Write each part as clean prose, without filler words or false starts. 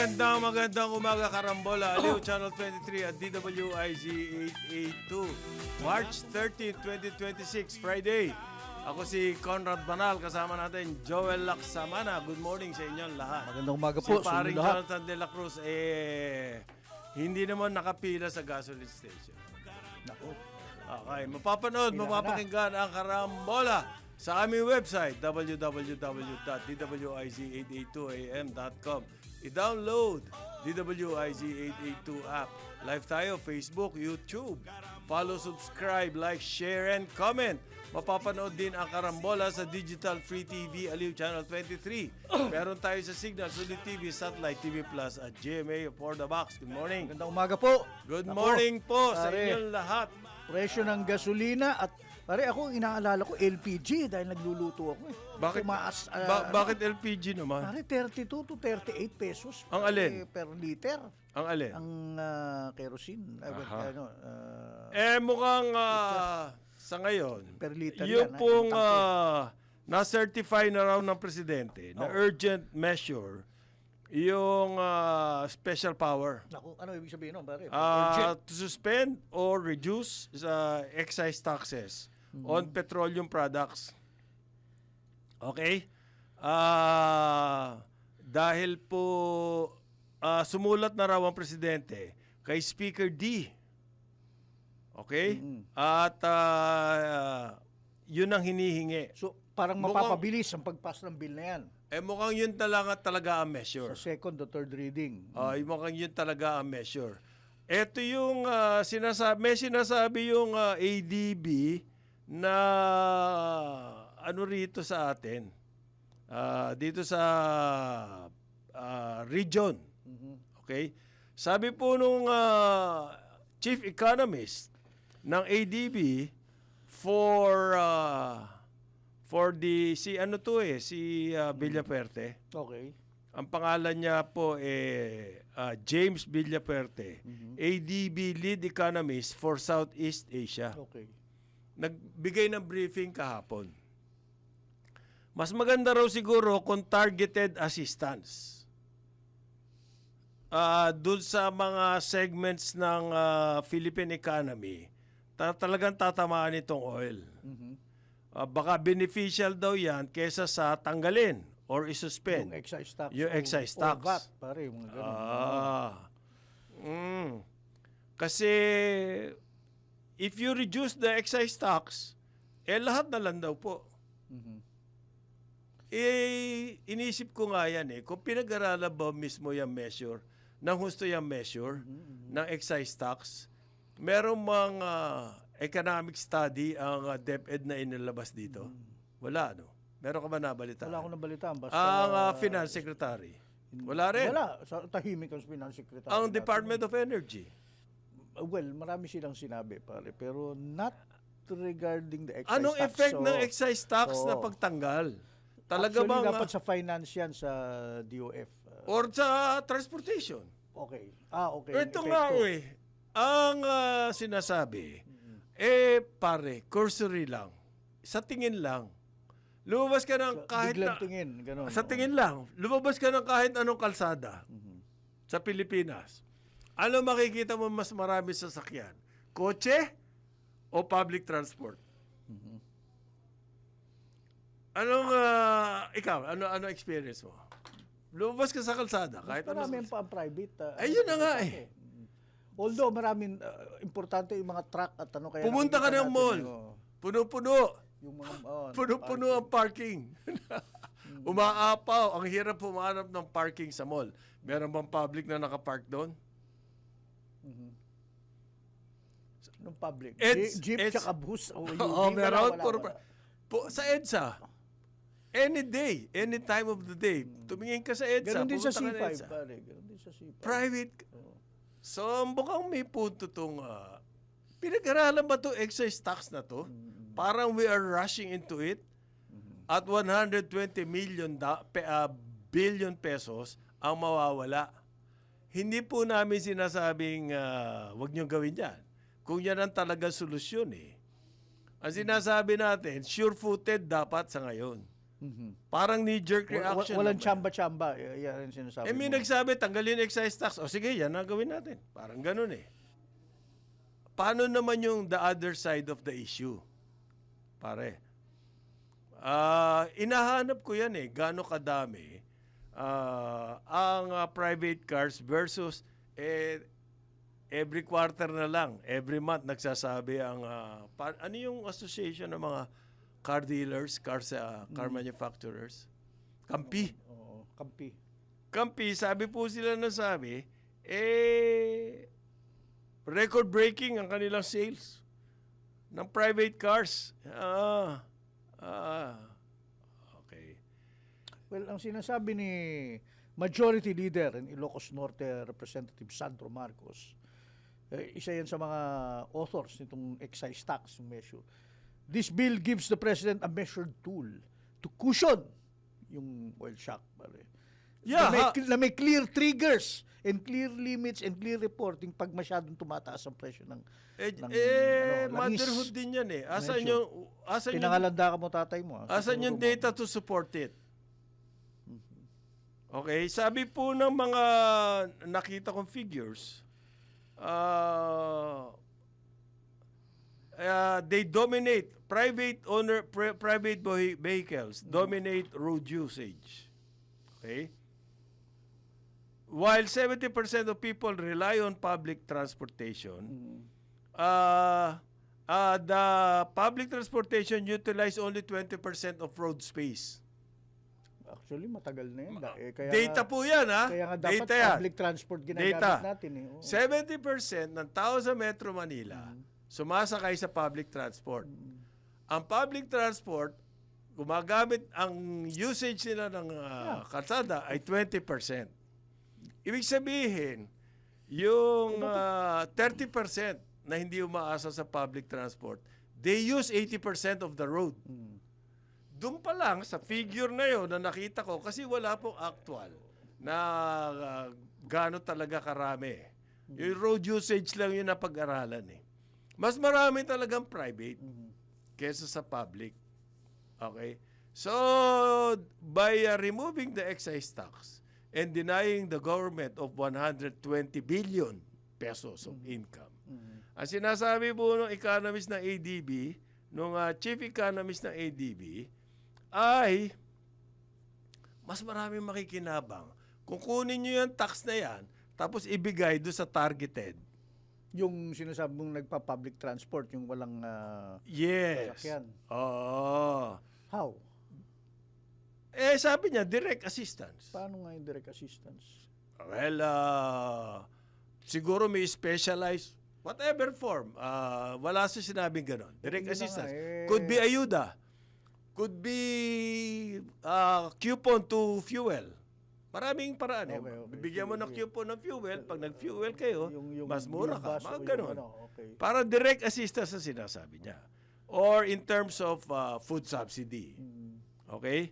Magandang umaga, Karambola. Aliw, Channel 23 at DWIZ 882. March 30, 2026, Friday. Ako si Conrad Banal, kasama natin Joel Laksamana. Good morning sa inyong lahat. Magandang umaga po Si sa paring inyo lahat. Jonathan De La Cruz, hindi naman nakapila sa gasoline station. Naku. Okay, mapapakinggan ang Karambola sa aming website, www.dwiz882am.com. I-download DWIZ 882 app. Live tayo, Facebook, YouTube. Follow, subscribe, like, share, and comment. Mapapanood din ang Karambola sa Digital Free TV, Aliw Channel 23. Meron tayo sa Signal, Sulit TV, Satellite TV Plus at GMA for the Box. Good morning. Magandang umaga po. Good Naku, morning po sa pare, inyong lahat. presyo ng gasolina at pare ako inaalala ko LPG dahil nagluluto ako eh. Bakit, Tumaas, bakit LPG naman? Pare 32 to 38 pesos Ang alin? per liter. Ang alin? Ang kerosene. Aha. Ano, Mukhang sa ngayon, per liter yung yan, pong yung tangke. na-certify na raw ng Presidente na urgent measure, yung special power Naku, ano ibig sabihin nun pare? Urgent. to suspend or reduce excise taxes on petroleum products. Okay? Dahil po sumulat na raw ang Presidente kay Speaker D. Okay? At yun ang hinihingi. So parang mapapabilis ang pagpas ng bill na yan Mukhang yun talaga ang measure. sa second o third reading. Mukhang yun talaga ang measure. Ito yung sinasabi yung ADB na ano rito sa atin. Dito sa region. Okay? Sabi po nung chief economist ng ADB for si Villaperte. Okay. Ang pangalan niya po James Villaperte, ADB lead economist for Southeast Asia. Okay. Nagbigay ng briefing kahapon. Mas maganda raw siguro kung targeted assistance. Doon sa mga segments ng Philippine economy, talagang tatamaan itong oil. Baka beneficial daw yan kesa sa tanggalin or isuspend. Yung excise tax. Yung excise tax. O VAT, pare, yung mga ganun. Kasi if you reduce the excise tax, lahat na lang daw po. Inisip ko nga yan kung pinag-aralan ba mismo yung measure, ng husto yung measure ng excise tax, merong mga economic study ang DepEd na inilabas dito? Wala, no? Meron ka ba nabalitaan? Wala akong nabalitaan. Basta, Ang Finance Secretary? Wala rin. Wala. Sa tahimik ang Finance Secretary. Ang natin. Department of Energy? Well, marami silang sinabi, pare. Pero not regarding the excise Anong tax. effect ng excise tax na Oo. pagtanggal? Talaga Actually, bang... dapat sa finance yan sa DOF. or sa transportation? Okay. Okay. Ito Epekto. nga ang sinasabi, pare, cursory lang. Sa tingin lang. Lumabas ka ng kahit Biglang na... tingin. Ganun, Sa tingin lang. Lumabas ka ng kahit anong kalsada sa Pilipinas. Ano makikita mo mas marami sa sasakyan? Kotse o public transport? Anong, ikaw, ano experience mo? Lumabas ka sa kalsada, kahit ano. Marami pa ang private. Ayun na nga Although maraming importante yung mga truck at ano kaya. Pumunta ka ng nakikita mall. natin, Puno-puno. yung mga Puno-puno ang parking. Umaapaw. Ang hirap humanap ng parking sa mall. Meron bang public na nakapark doon? ng public. It's- Jeep it's- tsaka bus. Meron. Sa EDSA. Any day, any time of the day. Tumingin ka sa EDSA. Ganun din sa pumunta ka ng C5, EDSA. pare. Ganun din sa C5. Private. So, mukhang may punto itong... pinag-aralan ba ito excise tax na to? Parang we are rushing into it. At 120 billion pesos ang mawawala. Hindi po namin sinasabing wag niyong gawin yan. Kung yan ang talaga solusyon Ang sinasabi natin, sure-footed dapat sa ngayon. Parang knee-jerk reaction. Walang lang ba? chamba-chamba. Yan yung sinasabi May mo. nagsabi, tanggalin excise tax. O sige, yan ang gawin natin. Parang ganun eh. Paano naman yung the other side of the issue? Pare, inahanap ko yan eh, gaano kadami ang private cars versus every quarter na lang, every month nagsasabi ang, ano yung association ng mga car dealers, car manufacturers? Kampi. Oo, kampi. Kampi, sabi po sila na sabi, record-breaking ang kanilang sales ng private cars. Okay. Well, ang sinasabi ni Majority Leader in Ilocos Norte, Representative Sandro Marcos, isa yan sa mga authors nitong excise tax measure. This bill gives the President a measured tool to cushion yung oil shock. Yeah, na may clear triggers and clear limits and clear reporting pag masyadong tumataas ang presyo ng langis. Motherhood din yan eh. Asan Medyo. yung Pinangalanda ka mo tatay mo. asan yung data to support it? Okay, sabi po ng mga nakita kong figures, they dominate private vehicles dominate road usage. Okay? While 70% of people rely on public transportation, the public transportation utilize only 20% of road space. Actually, matagal na yan. Kaya Data po yan, ha? Kaya nga dapat Data yan. public transport ginagamit Data. natin. Eh. Oo. 70% ng tao sa Metro Manila sumasakay sa public transport. Ang public transport, gumagamit ang usage nila ng kalsada ay 20%. Ibig sabihin, yung 30% na hindi umaasa sa public transport, they use 80% of the road. Doon pa lang, sa figure na yun na nakita ko, kasi wala pong actual na gaano talaga karami. Yung road usage lang yun na pag-aralan eh. Mas marami talagang private kesa sa public. Okay? So, by removing the excise tax and denying the government of 120 billion pesos of income, ang sinasabi po ng economist ng ADB, nung chief economist ng ADB, ay mas maraming makikinabang kung kunin nyo yung tax na yan tapos ibigay doon sa targeted. Yung sinasabi mong nagpa-public transport, yung walang Yes. sasakyan. Oo. How? Sabi niya, direct assistance. Paano nga yung direct assistance? Well, siguro may specialized, whatever form. Wala sa sinabing ganon. Direct Hindi na assistance. nga, Could be ayuda. Could be coupon to fuel. Maraming paraan eh. Okay. Bibigyan mo ng coupon ng fuel. Pag nag-fuel kayo, mas mura ka. bus o Mga yung ganon. okay. Para direct assistance sa sinasabi niya. Or in terms of food subsidy. Okay?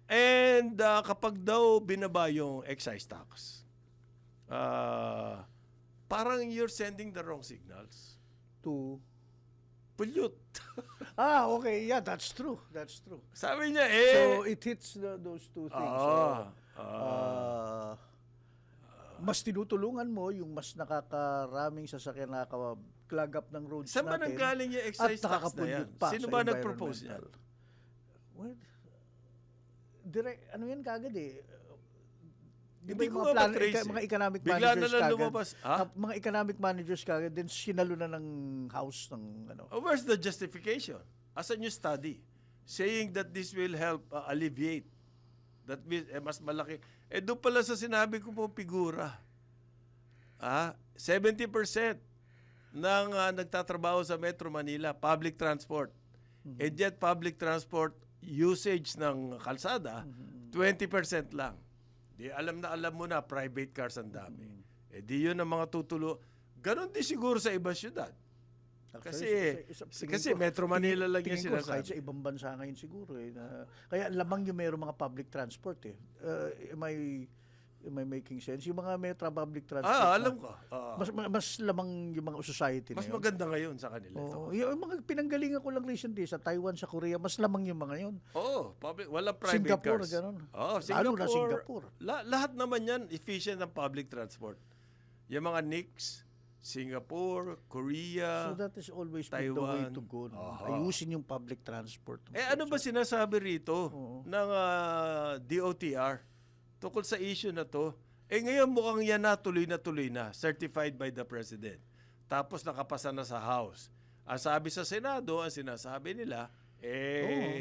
And kapag daw binaba yung excise tax, parang you're sending the wrong signals. To Pollute. okay. Yeah, that's true. That's true. Sabi niya So, it hits those two things. Mas tinutulungan mo yung mas nakakaraming sasakyan nakaka-clog up ng roads saan ba natin. nanggaling yung excise tax na yan? Pa Sino sa ba nag-propose yan? environmental. Well, ano yan kagad eh. Hindi Diba ko ma-trace mga economic Bigla managers na lang kagad, lumabas. mga economic managers kagad, then sinalo na ng house ng ano. Where's the justification? Asan yung study? Saying that this will help alleviate. That mas malaki. Doon pala sa sinabi ko po figura. 70% ng nagtatrabaho sa Metro Manila, public transport. And yet public transport usage ng kalsada, 20% lang. Di alam mo na, private cars ang dami. Di yun ang mga tutulo. Ganon din siguro sa ibang syudad. Kasi Metro Manila lang yung tingin ko sinasabi. kahit sa ibang bansa ngayon siguro eh. Kaya lamang yung mayroong mga public transport eh. Am I making sense? Yung mga metro public transport. Alam ko. Mas lamang yung mga society Mas na yun. maganda ngayon sa kanila. Oo, yung mga pinanggalingan ko lang recently sa Taiwan, sa Korea, mas lamang yung mga yun. Walang private Singapore, cars. ganun. Singapore. Lalo na Singapore. Lahat naman yan, efficient ang public transport. Yung mga NICS, Singapore, Korea. So that is always the way Taiwan. to go. No? Aha. Ayusin yung public transport. Ano ba sinasabi rito ng DOTR tungkol sa issue na to? Ngayon mukhang yan na tuloy na, certified by the President. Tapos nakapasa na sa House. Ang sabi sa Senado, ang sinasabi nila,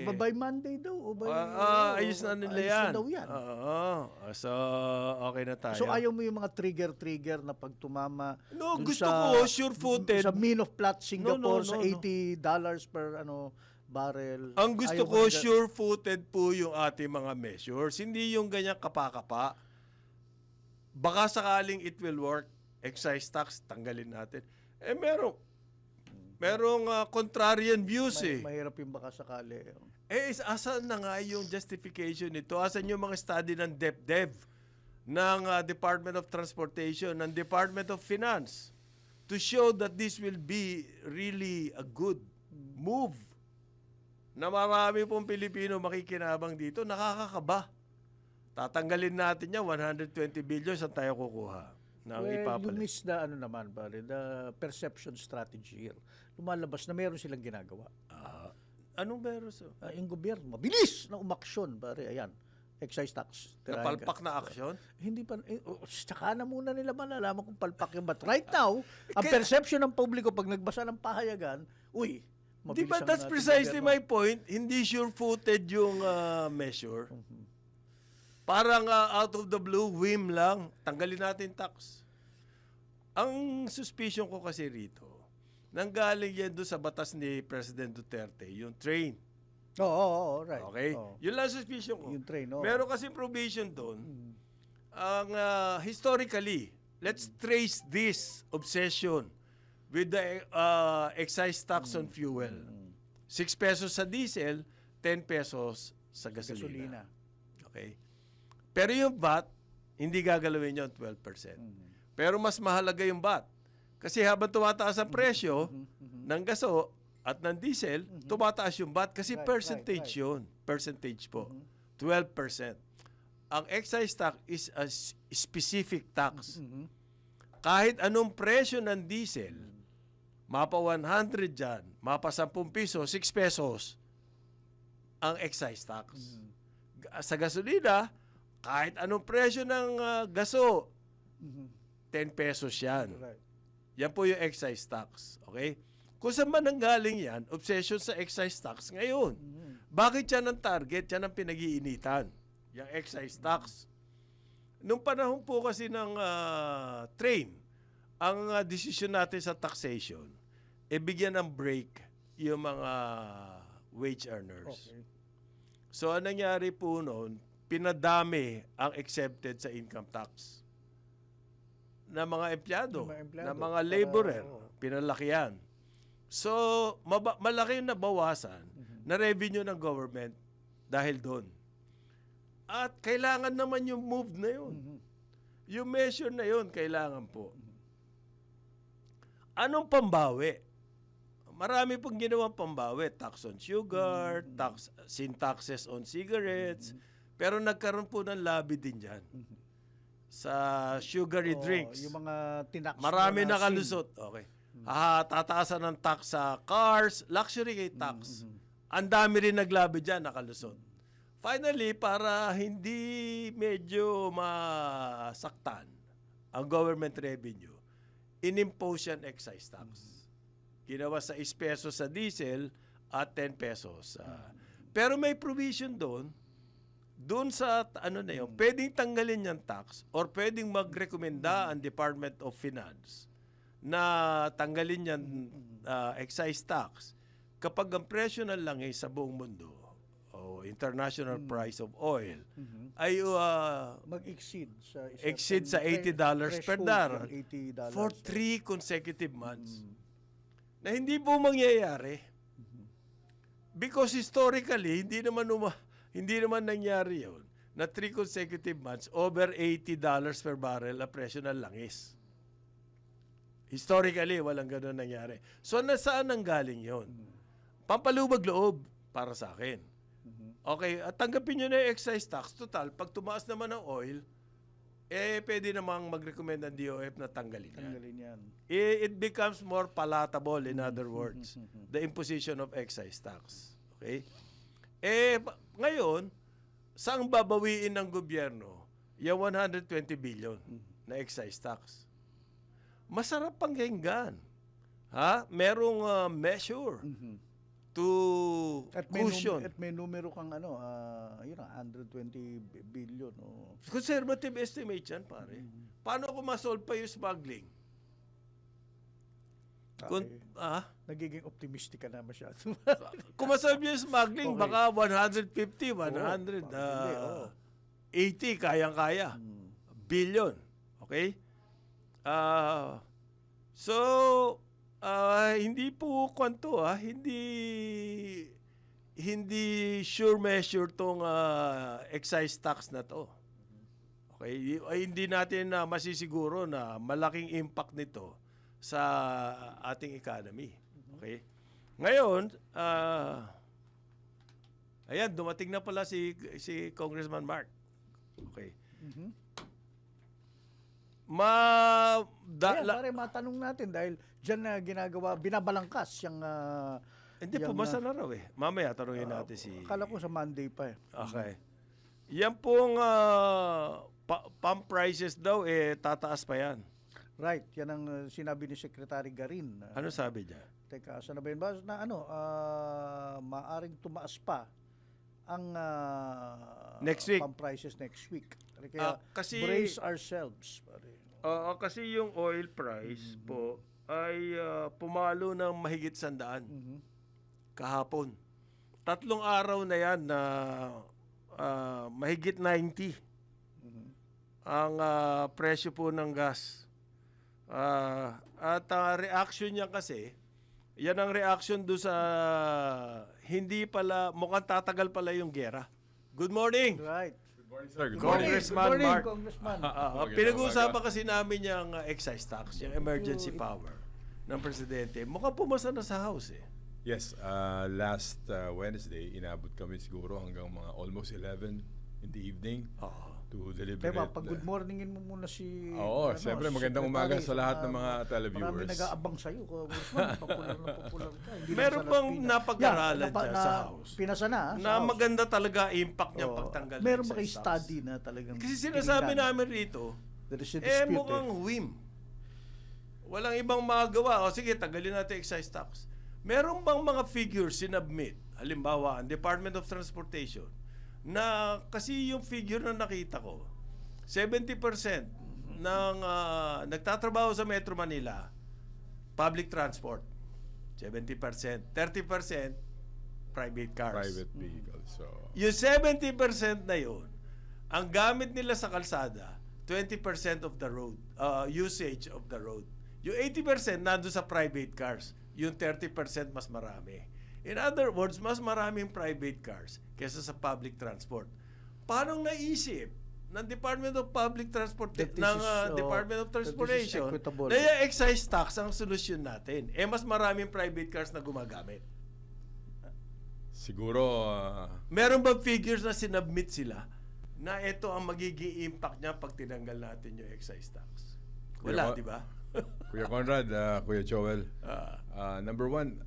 by Monday daw. O by, ayos na nila ayos yan. na daw yan. So, okay na tayo. So ayaw mo yung mga trigger na pag tumama. No, dun gusto sa, ko sure-footed. Sa mean of plot Singapore No. sa $80 per barrel. Ang gusto Ayaw ko, mo sure-footed po yung ating mga measures. Hindi yung ganyan kapa-kapa. Baka sakaling it will work. Excise tax, tanggalin natin. Merong contrarian views mahirap yung baka sakali. Asan na nga yung justification nito? Asan yung mga study ng DepDev, ng Department of Transportation, ng Department of Finance to show that this will be really a good move na marami pong Pilipino makikinabang dito? Nakakakaba. Tatanggalin natin yan, 120 billion, saan tayo kukuha? You miss the the perception strategy here. Lumalabas na meron silang ginagawa. Anong meron? Yung gobyerno, mabilis na umaksyon, pare. Ayan, excise tax. Napalpak na aksyon? Hindi pa, tsaka na muna nila malalaman kung palpak yung. But right now, ang perception ng publiko pag nagbasa ng pahayagan, Di ba that's precisely my point? Hindi sure-footed yung measure. Parang out of the blue, whim lang, tanggalin natin tax. Ang suspicion ko kasi rito, nanggaling yan doon sa batas ni President Duterte, yung train. Right. Okay? Yun lang suspicion ko. Yung train, Meron kasi provision doon. Ang historically, let's trace this obsession with the excise tax on fuel. 6 pesos sa diesel, 10 pesos sa gasolina. Okay? Pero yung VAT, hindi gagalawin yun 12%. Pero mas mahalaga yung VAT. Kasi habang tumataas ang presyo ng gaso at ng diesel, tumataas yung VAT kasi percentage yun. Percentage po. 12%. Ang excise tax is a specific tax. Kahit anong presyo ng diesel, mapa 100 dyan, mapa 10 piso, 6 pesos ang excise tax. Sa gasolina, kahit anong presyo ng gaso, 10 pesos yan. Right. Yan po yung excise tax. Okay? Kung saan man nanggaling yan, obsession sa excise tax ngayon. Bakit yan ang target? Yan ang pinag-iinitan. Yung excise tax. Nung panahon po kasi ng train, ang decision natin sa taxation, bigyan ng break yung mga wage earners. Okay. So, anong nangyari po noon, pinadami ang accepted sa income tax na mga empleyado, na mga laborer, pinalakihan. So, malaki yung nabawasan na revenue ng government dahil doon. At kailangan naman yung move na yun. Yung measure na yun, kailangan po. Anong pambawi? Marami pong ginawang pambawi. Tax on sugar, sin taxes on cigarettes, pero nagkaroon po ng lobby din dyan. Sa sugary drinks. Yung mga tinax. Marami nakalusot. Okay. Tataasan ng tax sa cars, luxury tax. Ang dami rin naglabi dyan, nakalusot. Finally, para hindi medyo masaktan ang government revenue, in-impose yan excise tax. Ginawa sa 6 pesos sa diesel at 10 pesos. Pero may provision doon sa pwedeng tanggalin yung tax or pwedeng magrekomenda ang Department of Finance na tanggalin yung excise tax kapag ang presyo ng langis sa buong mundo o international price of oil ay mag-exceed sa $80 per barrel $80 for 3 consecutive months. Na hindi po mangyayari. Because historically, hindi naman nangyari yun. na 3 consecutive months, over $80 per barrel ang presyo ng langis. Historically, walang ganun nangyari. So, nasaan ang galing yon? Pampalubag loob para sa akin. Okay, at tanggapin nyo na yung excise tax. Total, pag tumaas naman ang oil, pwede namang mag-recommend ang DOF na tanggalin yan. Tanggalin yan. It becomes more palatable, in other words, the imposition of excise tax. Okay? Ngayon, saan babawiin ng gobyerno yung 120 billion na excise tax? Masarap pakinggan. Ha? Merong measure to cushion. At may numero kang yun 120 billion. Oh. Conservative estimate yan, pare. Paano kung masolve pa yung smuggling? Nagiging optimistic ka na masyado. Kung masolve yung smuggling, Okay. baka 150, 180, kayang-kaya. Billion. Okay? Hindi po kwanto, hindi sure measure tong excise tax na to. Okay? Hindi natin masisiguro na malaking impact nito sa ating economy. Okay? Ngayon, ayan, dumating na pala si Congressman Mark. Okay. Pare, matanong natin dahil dyan na ginagawa, binabalangkas yung... Hindi, pumasa na raw eh. Mamaya tanungin natin si... Akala ko sa Monday pa eh. Okay. Yan pong pump prices daw, tataas pa yan. Right, yan ang sinabi ni Secretary Garin. Ano sabi niya? Teka, saan na ba yun? Na maaring tumaas pa ang Next week. pump prices next week. Kaya kasi, brace ourselves. Pare. kasi yung oil price po ay pumalo ng mahigit 100 kahapon. 3 araw na yan na mahigit 90 ang presyo po ng gas. At reaction niya kasi, yan ang reaction do sa hindi pala, mukhang tatagal pala yung gera. Good morning! Right. Sir, good Congressman morning. Mark. Congressman. Pinag-uusapan kasi namin yung excise tax, yung emergency power ng presidente. Mukhang pumasa na sa House eh. Yes, last Wednesday, inabot kami siguro hanggang mga almost 11 in the evening to deliberate. Kaya pag-good morningin mo muna si... siyempre magandang umaga sa lahat ng mga televiewers. Marami nag-aabang sa'yo. Congressman, popular ka. Hindi lang Meron sa bang Las Piñas. napag-aralan dyan sa House? Pinasa na. Na maganda talaga impact niya pagtanggal ng Meron ba kayo excise tax? study na talagang... Kasi sinasabi namin rito, there is a dispute, mukhang whim. Walang ibang magawa. O sige, tanggalin natin excise tax. Meron bang mga figures sinubmit? Halimbawa, ang Department of Transportation, na kasi yung figure na nakita ko, 70% ng nagtatrabaho sa Metro Manila, public transport. 70%. 30% private cars. Private vehicles. So, Yung 70% na yun, ang gamit nila sa kalsada, 20% of the road, usage of the road. Yung 80% nandun sa private cars. Yung 30% mas marami. In other words, mas maraming private cars kaysa sa public transport. Paano naisip ng Department of Public Transport Department of Transportation equitable. na yung excise tax ang solusyon natin? Mas maraming private cars na gumagamit. siguro, Meron ba figures na sinubmit sila na ito ang magiging impact niya pag tinanggal natin yung excise tax? Wala, di ba? Kuya Conrad, Kuya Joel, number one,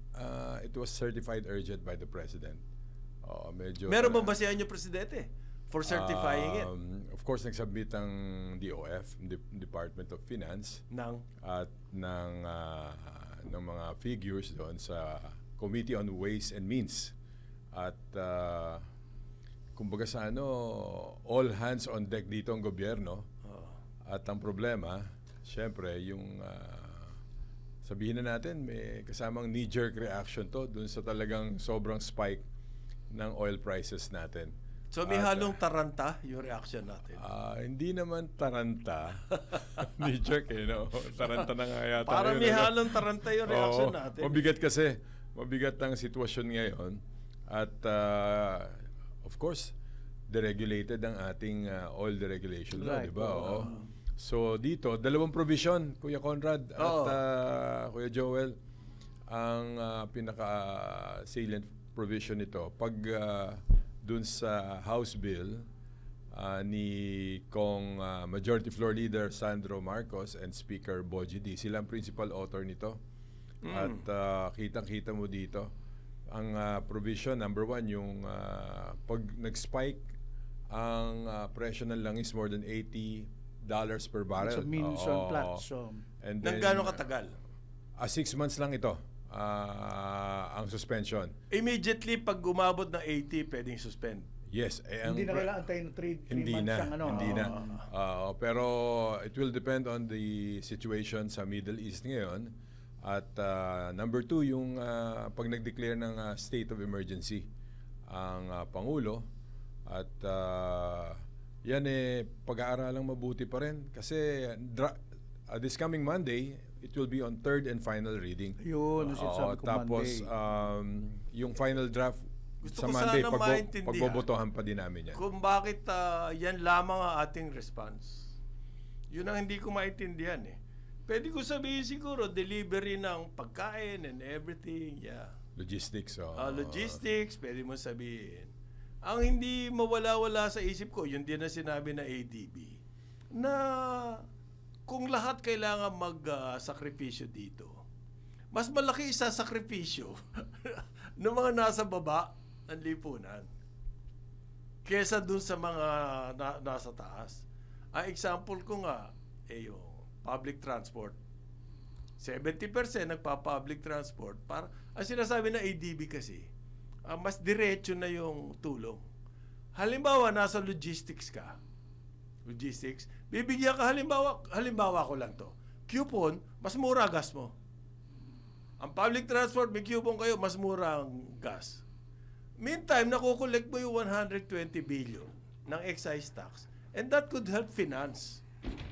it was certified urgent by the President. Medyo, Meron ba basihan yung presidente for certifying it? Of course, nagsubmit ang DOF, Department of Finance, at ng mga figures doon sa Committee on Ways and Means. At kumbaga sa all hands on deck dito ang gobyerno. At ang problema, syempre, yung sabihin na natin, may kasamang knee-jerk reaction to dun sa talagang sobrang spike ng oil prices natin. So may halong taranta yung reaction natin. Hindi naman taranta. Knee-jerk no? Taranta na nga yata. Parang yun, may halong taranta yung reaction Oo, natin. Mabigat kasi. Mabigat ang sitwasyon ngayon. At of course, deregulated ang ating oil deregulation law, Right. di ba? Oo. So dito, dalawang provision, Kuya Conrad at Oo. Kuya Joel, ang pinaka-salient provision nito. Pag dun sa House Bill ni Kong Majority Floor Leader Sandro Marcos and Speaker Bogie D, sila ang principal author nito. At kitang-kita mo dito, ang provision, number one, yung pag nag-spike ang presyo ng langis more than $80 per barrel. So, means on Oo. plat. So, And Nang then, gaano katagal? 6 months lang ito, ang suspension. Immediately, pag umabot ng 80, pwedeng suspend. Yes. ang hindi na kailangan tayo ng 3 Hindi months na, ang ano. hindi na. Pero it will depend on the situation sa Middle East ngayon. At number two, yung pag nag-declare ng state of emergency ang Pangulo. At yan pag-aaralang mabuti pa rin. Kasi this coming Monday, it will be on third and final reading. Yun, ang sinasabi ko Tapos Monday. yung final draft Gusto sa ko Monday, sana maintindihan. pagbobotohan pa din namin yan. Kung bakit yan lamang ang ating response. Yun ang hindi ko maintindihan eh. Pwede ko sabihin siguro, delivery ng pagkain and everything, yeah. Logistics. Logistics, pwede mo sabihin. Ang hindi mawala-wala sa isip ko, yun din na sinabi na ADB, na kung lahat kailangan mag-sakripisyo dito, mas malaki isasakripisyo ng mga nasa baba ng lipunan kesa dun sa mga nasa taas. Ang example ko nga, yung public transport. 70% nagpa-public transport. Ang sinasabi ng ADB kasi, mas diretso na yung tulong. Halimbawa, nasa logistics ka. Logistics. Bibigyan ka, halimbawa ko lang to. Coupon, mas mura gas mo. Ang public transport, may coupon kayo, mas mura ang gas. Meantime, nakukolekt mo yung 120 billion ng excise tax. And that could help finance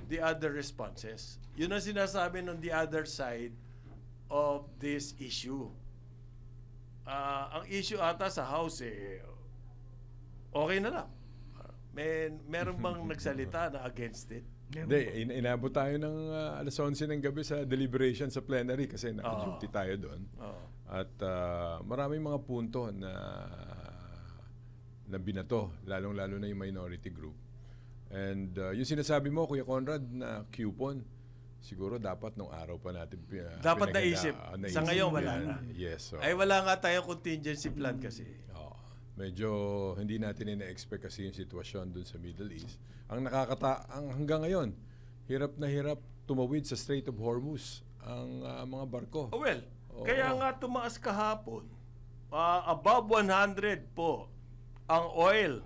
the other responses. Yun ang sinasabi ng the other side of this issue. Ang issue ata sa House, okay na lang. Meron bang nagsalita na against it? Hindi, inabot tayo ng alas 11 ng gabi sa deliberation sa plenary kasi naka-duty tayo doon. At maraming mga punto na binato, lalong-lalo na yung minority group. And yung sinasabi mo, Kuya Conrad, na coupon, siguro dapat nung araw pa natin Dapat naisip. Sa ngayon, wala yan. na. Yes. So, Ay, wala nga tayong contingency plan kasi. medyo hindi natin ina-expect kasi yung sitwasyon dun sa Middle East. Ang hanggang ngayon, hirap na hirap tumawid sa Strait of Hormuz ang mga barko. Well, kaya nga tumaas kahapon. Above 100 po ang oil.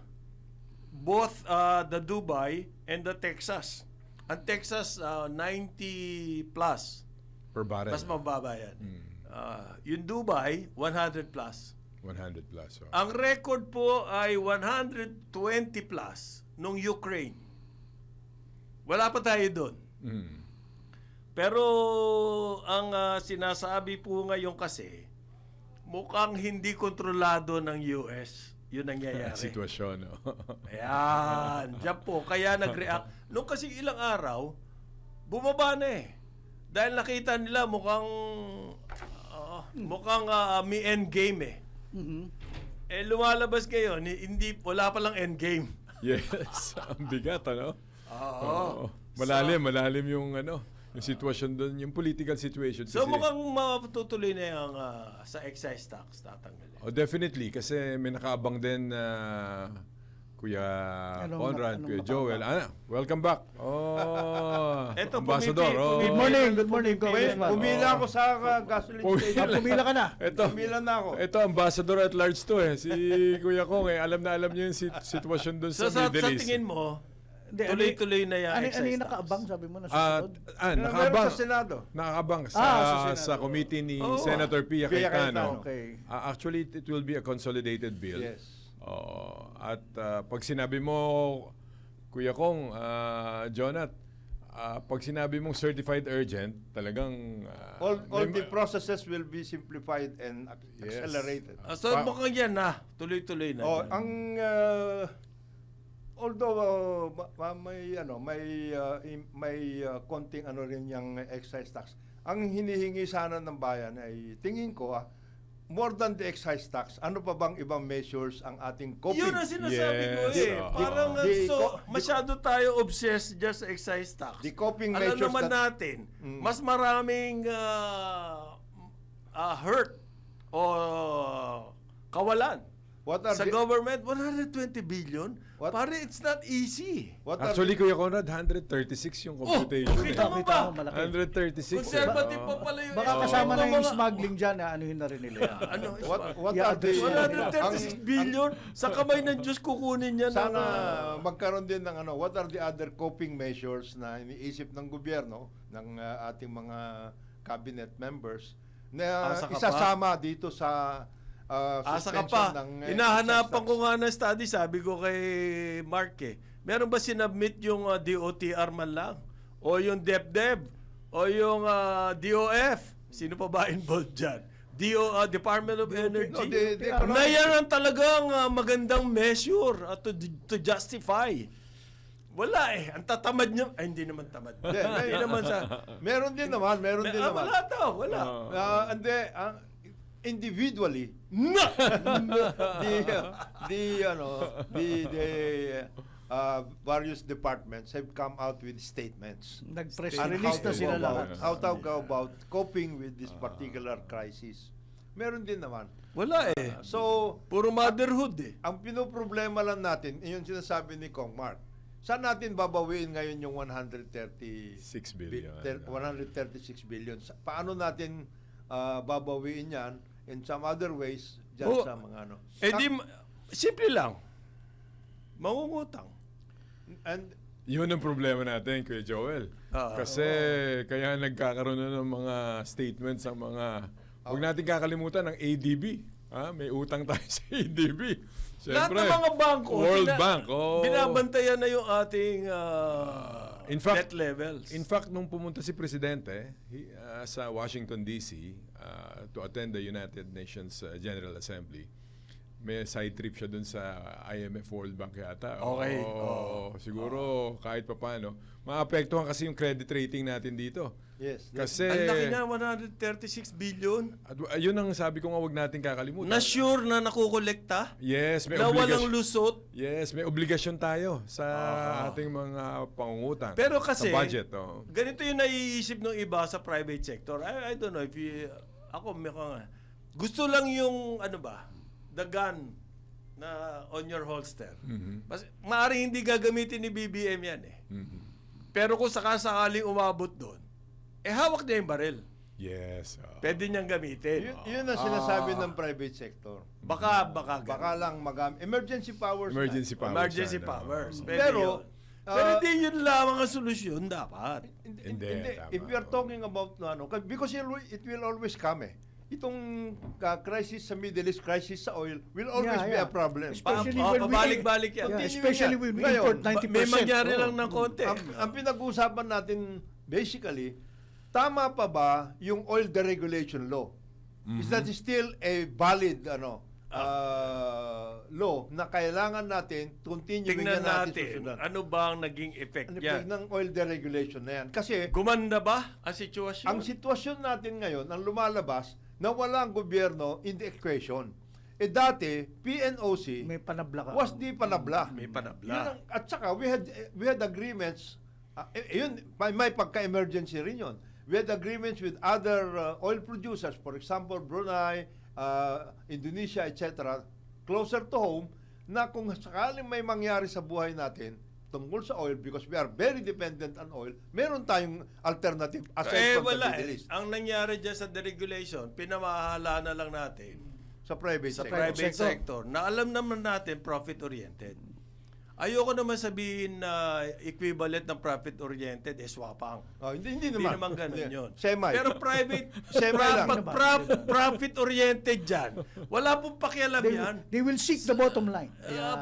Both the Dubai and the Texas. Ang Texas, 90 plus. Per barrel. Mas mababa yan. Yung Dubai, 100 plus. 100 plus. Ang record po ay 120 plus nung Ukraine. Wala pa tayo doon. Pero ang sinasabi po ngayon kasi, mukhang hindi kontrolado ng US. Yun ang nangyayari. Sitwasyon. Ayan, diyan po. Kaya nag-react. Nung kasi ilang araw, bumaba na eh. Dahil nakita nila mukhang may end game eh. Lumalabas ngayon, wala palang end game. Yes. Ang bigat, ano? Oo. Malalim yung yung sitwasyon doon, yung political situation. So mukhang matutuloy na yung sa excise tax tatanggalin. Definitely, kasi may nakaabang din Kuya Conrad, Kuya Joel. Welcome back. Eto, Ambassador. Good morning, Congressman. Pumila ako sa gasoline station. Pumila ka na. Pumila na ako. Ito, ambassador at large to Si Kuya Kong, alam na niya yung sitwasyon doon So sa sa Middle East. tingin mo, tuloy-tuloy na yung Ano excise yung tax? nakaabang, sabi mo, na susunod? Nakabang. Sa Senado. Nakakabang sa Senado. sa committee ni Oo. Senator Pia Pia Cayetano. Okay. Actually, it will be a consolidated bill. Yes. At pag sinabi mo, Kuya Kong, Jonat, pag sinabi mong certified urgent, talagang... All the processes will be simplified and accelerated. So mukhang yan na, tuloy-tuloy na. Ang although may konting ano rin yung excise tax. Ang hinihingi sana ng bayan ay tingin ko more than the excise tax, ano pa bang ibang measures ang ating coping? Yun ang sinasabi ko Yes, Parang the- masyado tayo obsessed just sa excise tax. The coping Alam measures naman that- natin, mas maraming hurt o kawalan What are sa the- government. 120 billion? What- Pare, it's not easy. What are Actually, the- Kuya Conrad, 136 yung computation. kita mo ba? malaki. 136. Conservative Oo. pa pala yung... Baka Oo. kasama na yung mga- smuggling dyan, anuhin na rin nila yan. Ano? what Yeah, are the... address yan. 136 billion? Sa kamay ng Diyos kukunin yan. Sana magkaroon din ng ano, what are the other coping measures na iniisip ng gobyerno, ng ating mga cabinet members, na Asa ka pa? isasama dito sa Asa ka suspension pa. ng Hinahanapan excise ko tax. nga ng study, sabi ko kay Mark meron ba sinubmit yung DOTR man lang? O yung DepDep? O yung DOF? Sino pa ba involved dyan? Department of Energy? No, the na yan ang talagang magandang measure to justify. Wala Ang tatamad nyo. Ay, hindi naman tamad. Hindi naman sa... Meron din naman. Wala daw, wala. Hindi, individually, No! various departments have come out with statements. Nag-press on release na sila lahat. How to go about coping with this particular crisis. Meron din naman. Wala So, Puro motherhood ang pinoproblema lang natin, yung sinasabi ni Kong Mark, saan natin babawiin ngayon yung 136 billion. billion? Paano natin babawiin yan in some other ways dyan Oh, sa mga ano? Simple lang. Mangungutang. And Yun ang problema natin, Kuya Joel. Kasi kaya nagkakaroon na ng mga statements ang mga... Huwag natin kakalimutan ng ADB. May utang tayo sa ADB. Lahat Siyempre, ng mga bangko, World Bank. binabantayan na yung ating In fact- debt levels. In fact, nung pumunta si Presidente sa Washington, D.C. To attend the United Nations General Assembly, may side trip siya dun sa IMF World Bank yata. Okay. Siguro kahit pa paano. Maapektuhan kasi yung credit rating natin dito. yes, Kasi, Ang laki nga, 136 billion. yun ang sabi ko nga wag natin kakalimutan. Na sure na nakukolekta? Yes, may Na walang obligasyon. lusot? Yes, may obligasyon tayo sa ating mga pangungutang. Pero kasi, sa budget. Oh. ganito yung naiisip ng iba sa private sector. I don't know if ako gusto lang yung the gun na on your holster. Mas maaaring hindi gagamitin ni BBM yan Pero kung sakasakaling umabot doon, hawak niya yung baril. Yes. Pwede niyang gamitin. yun ang sinasabi ng private sector. Baka Baka lang emergency powers. Emergency powers. emergency sana. powers. Pwede Pero, yun. Pero hindi yun lamang ang solusyon dapat. Hindi, tama. If we are talking about because it will always come Itong crisis sa Middle East, crisis sa oil will always be a problem. Especially when we- Pabalik-balik yan. Yeah, Continue especially yan. when we Ngayon, import 90%. May mangyari lang ng konti. Ang pinag-uusapan natin basically, tama pa ba yung oil deregulation law? Is that still a valid law na kailangan natin continuing Tingnan na natin susunod? ano ba ang naging effect Ano yan. ng oil deregulation na yan? Kasi Gumanda ba ang sitwasyon? ang sitwasyon natin ngayon, ang lumalabas, na wala ang gobyerno in the equation. Dati, PNOC May panabla ka. was di panabla. May Yun panabla. at saka, we had agreements, yun, may pagka-emergency rin yun. We had agreements with other oil producers, for example, Brunei, Indonesia, etc., closer to home, na kung sakaling may mangyari sa buhay natin, tungkol sa oil, because we are very dependent on oil, meron tayong alternative aside from Wala the Middle East. Ang nangyari dyan sa deregulation, pinamahala na lang natin Sa private sa sector. private sector na alam naman natin profit-oriented. Ayoko naman sabihin na equivalent ng profit-oriented swapang. Hindi Hindi naman. naman ganun Hindi. yun. Semi. Pero private, Semi lang. profit-oriented dyan, wala pong pakialam yan. They will seek the bottom line.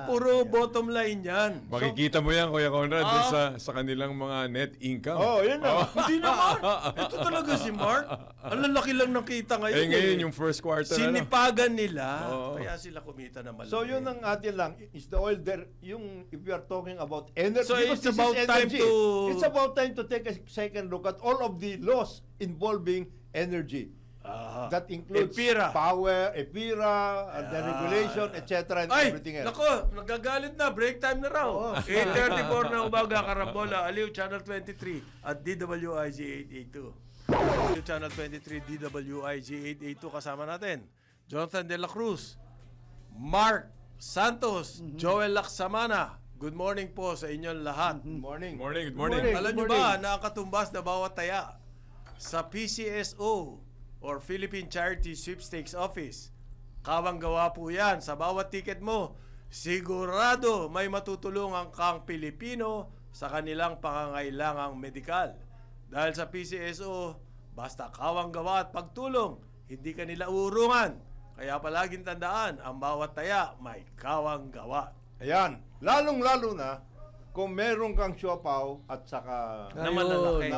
Puro bottom line yan. Makikita mo yan, Kuya Conrad, dun sa kanilang mga net income. Yun na. Hindi naman. Ito talaga si Mark. Ang lalaki lang ng kita ngayon. Ngayon, yung first quarter Sinipagan nila, Oo. kaya sila kumita na malaki. So yun ang atin lang is the oil yung if we are talking about energy, So because it's this is about time energy. to- It's about time to take a second look at all of the laws involving energy. Aha. That includes EPIRA. power, EPIRA, the regulation, etc. and Ay, everything else. nako, nagagalit na. Break time na raw. 8:34 na umaga, Karambola, Aliw, Channel 23 at DWIG 882. Aliw, Channel 23, DWIG 882. Kasama natin, Jonathan De La Cruz, Mark Santos, Joel Laksamana. Good morning po sa inyong lahat. Good morning. Good morning. morning. Alam niyo ba na ang katumbas na bawat taya sa PCSO or Philippine Charity Sweepstakes Office, kawang gawa po yan. Sa bawat ticket mo, sigurado may matutulungan kang Pilipino sa kanilang pangangailangang medikal. Dahil sa PCSO, basta kawang gawa at pagtulong, hindi ka nila uurungan. Kaya palaging tandaan, ang bawat taya may kawang gawa. Ayan. Lalong-lalo na kung meron kang siopaw at saka Na malalaki.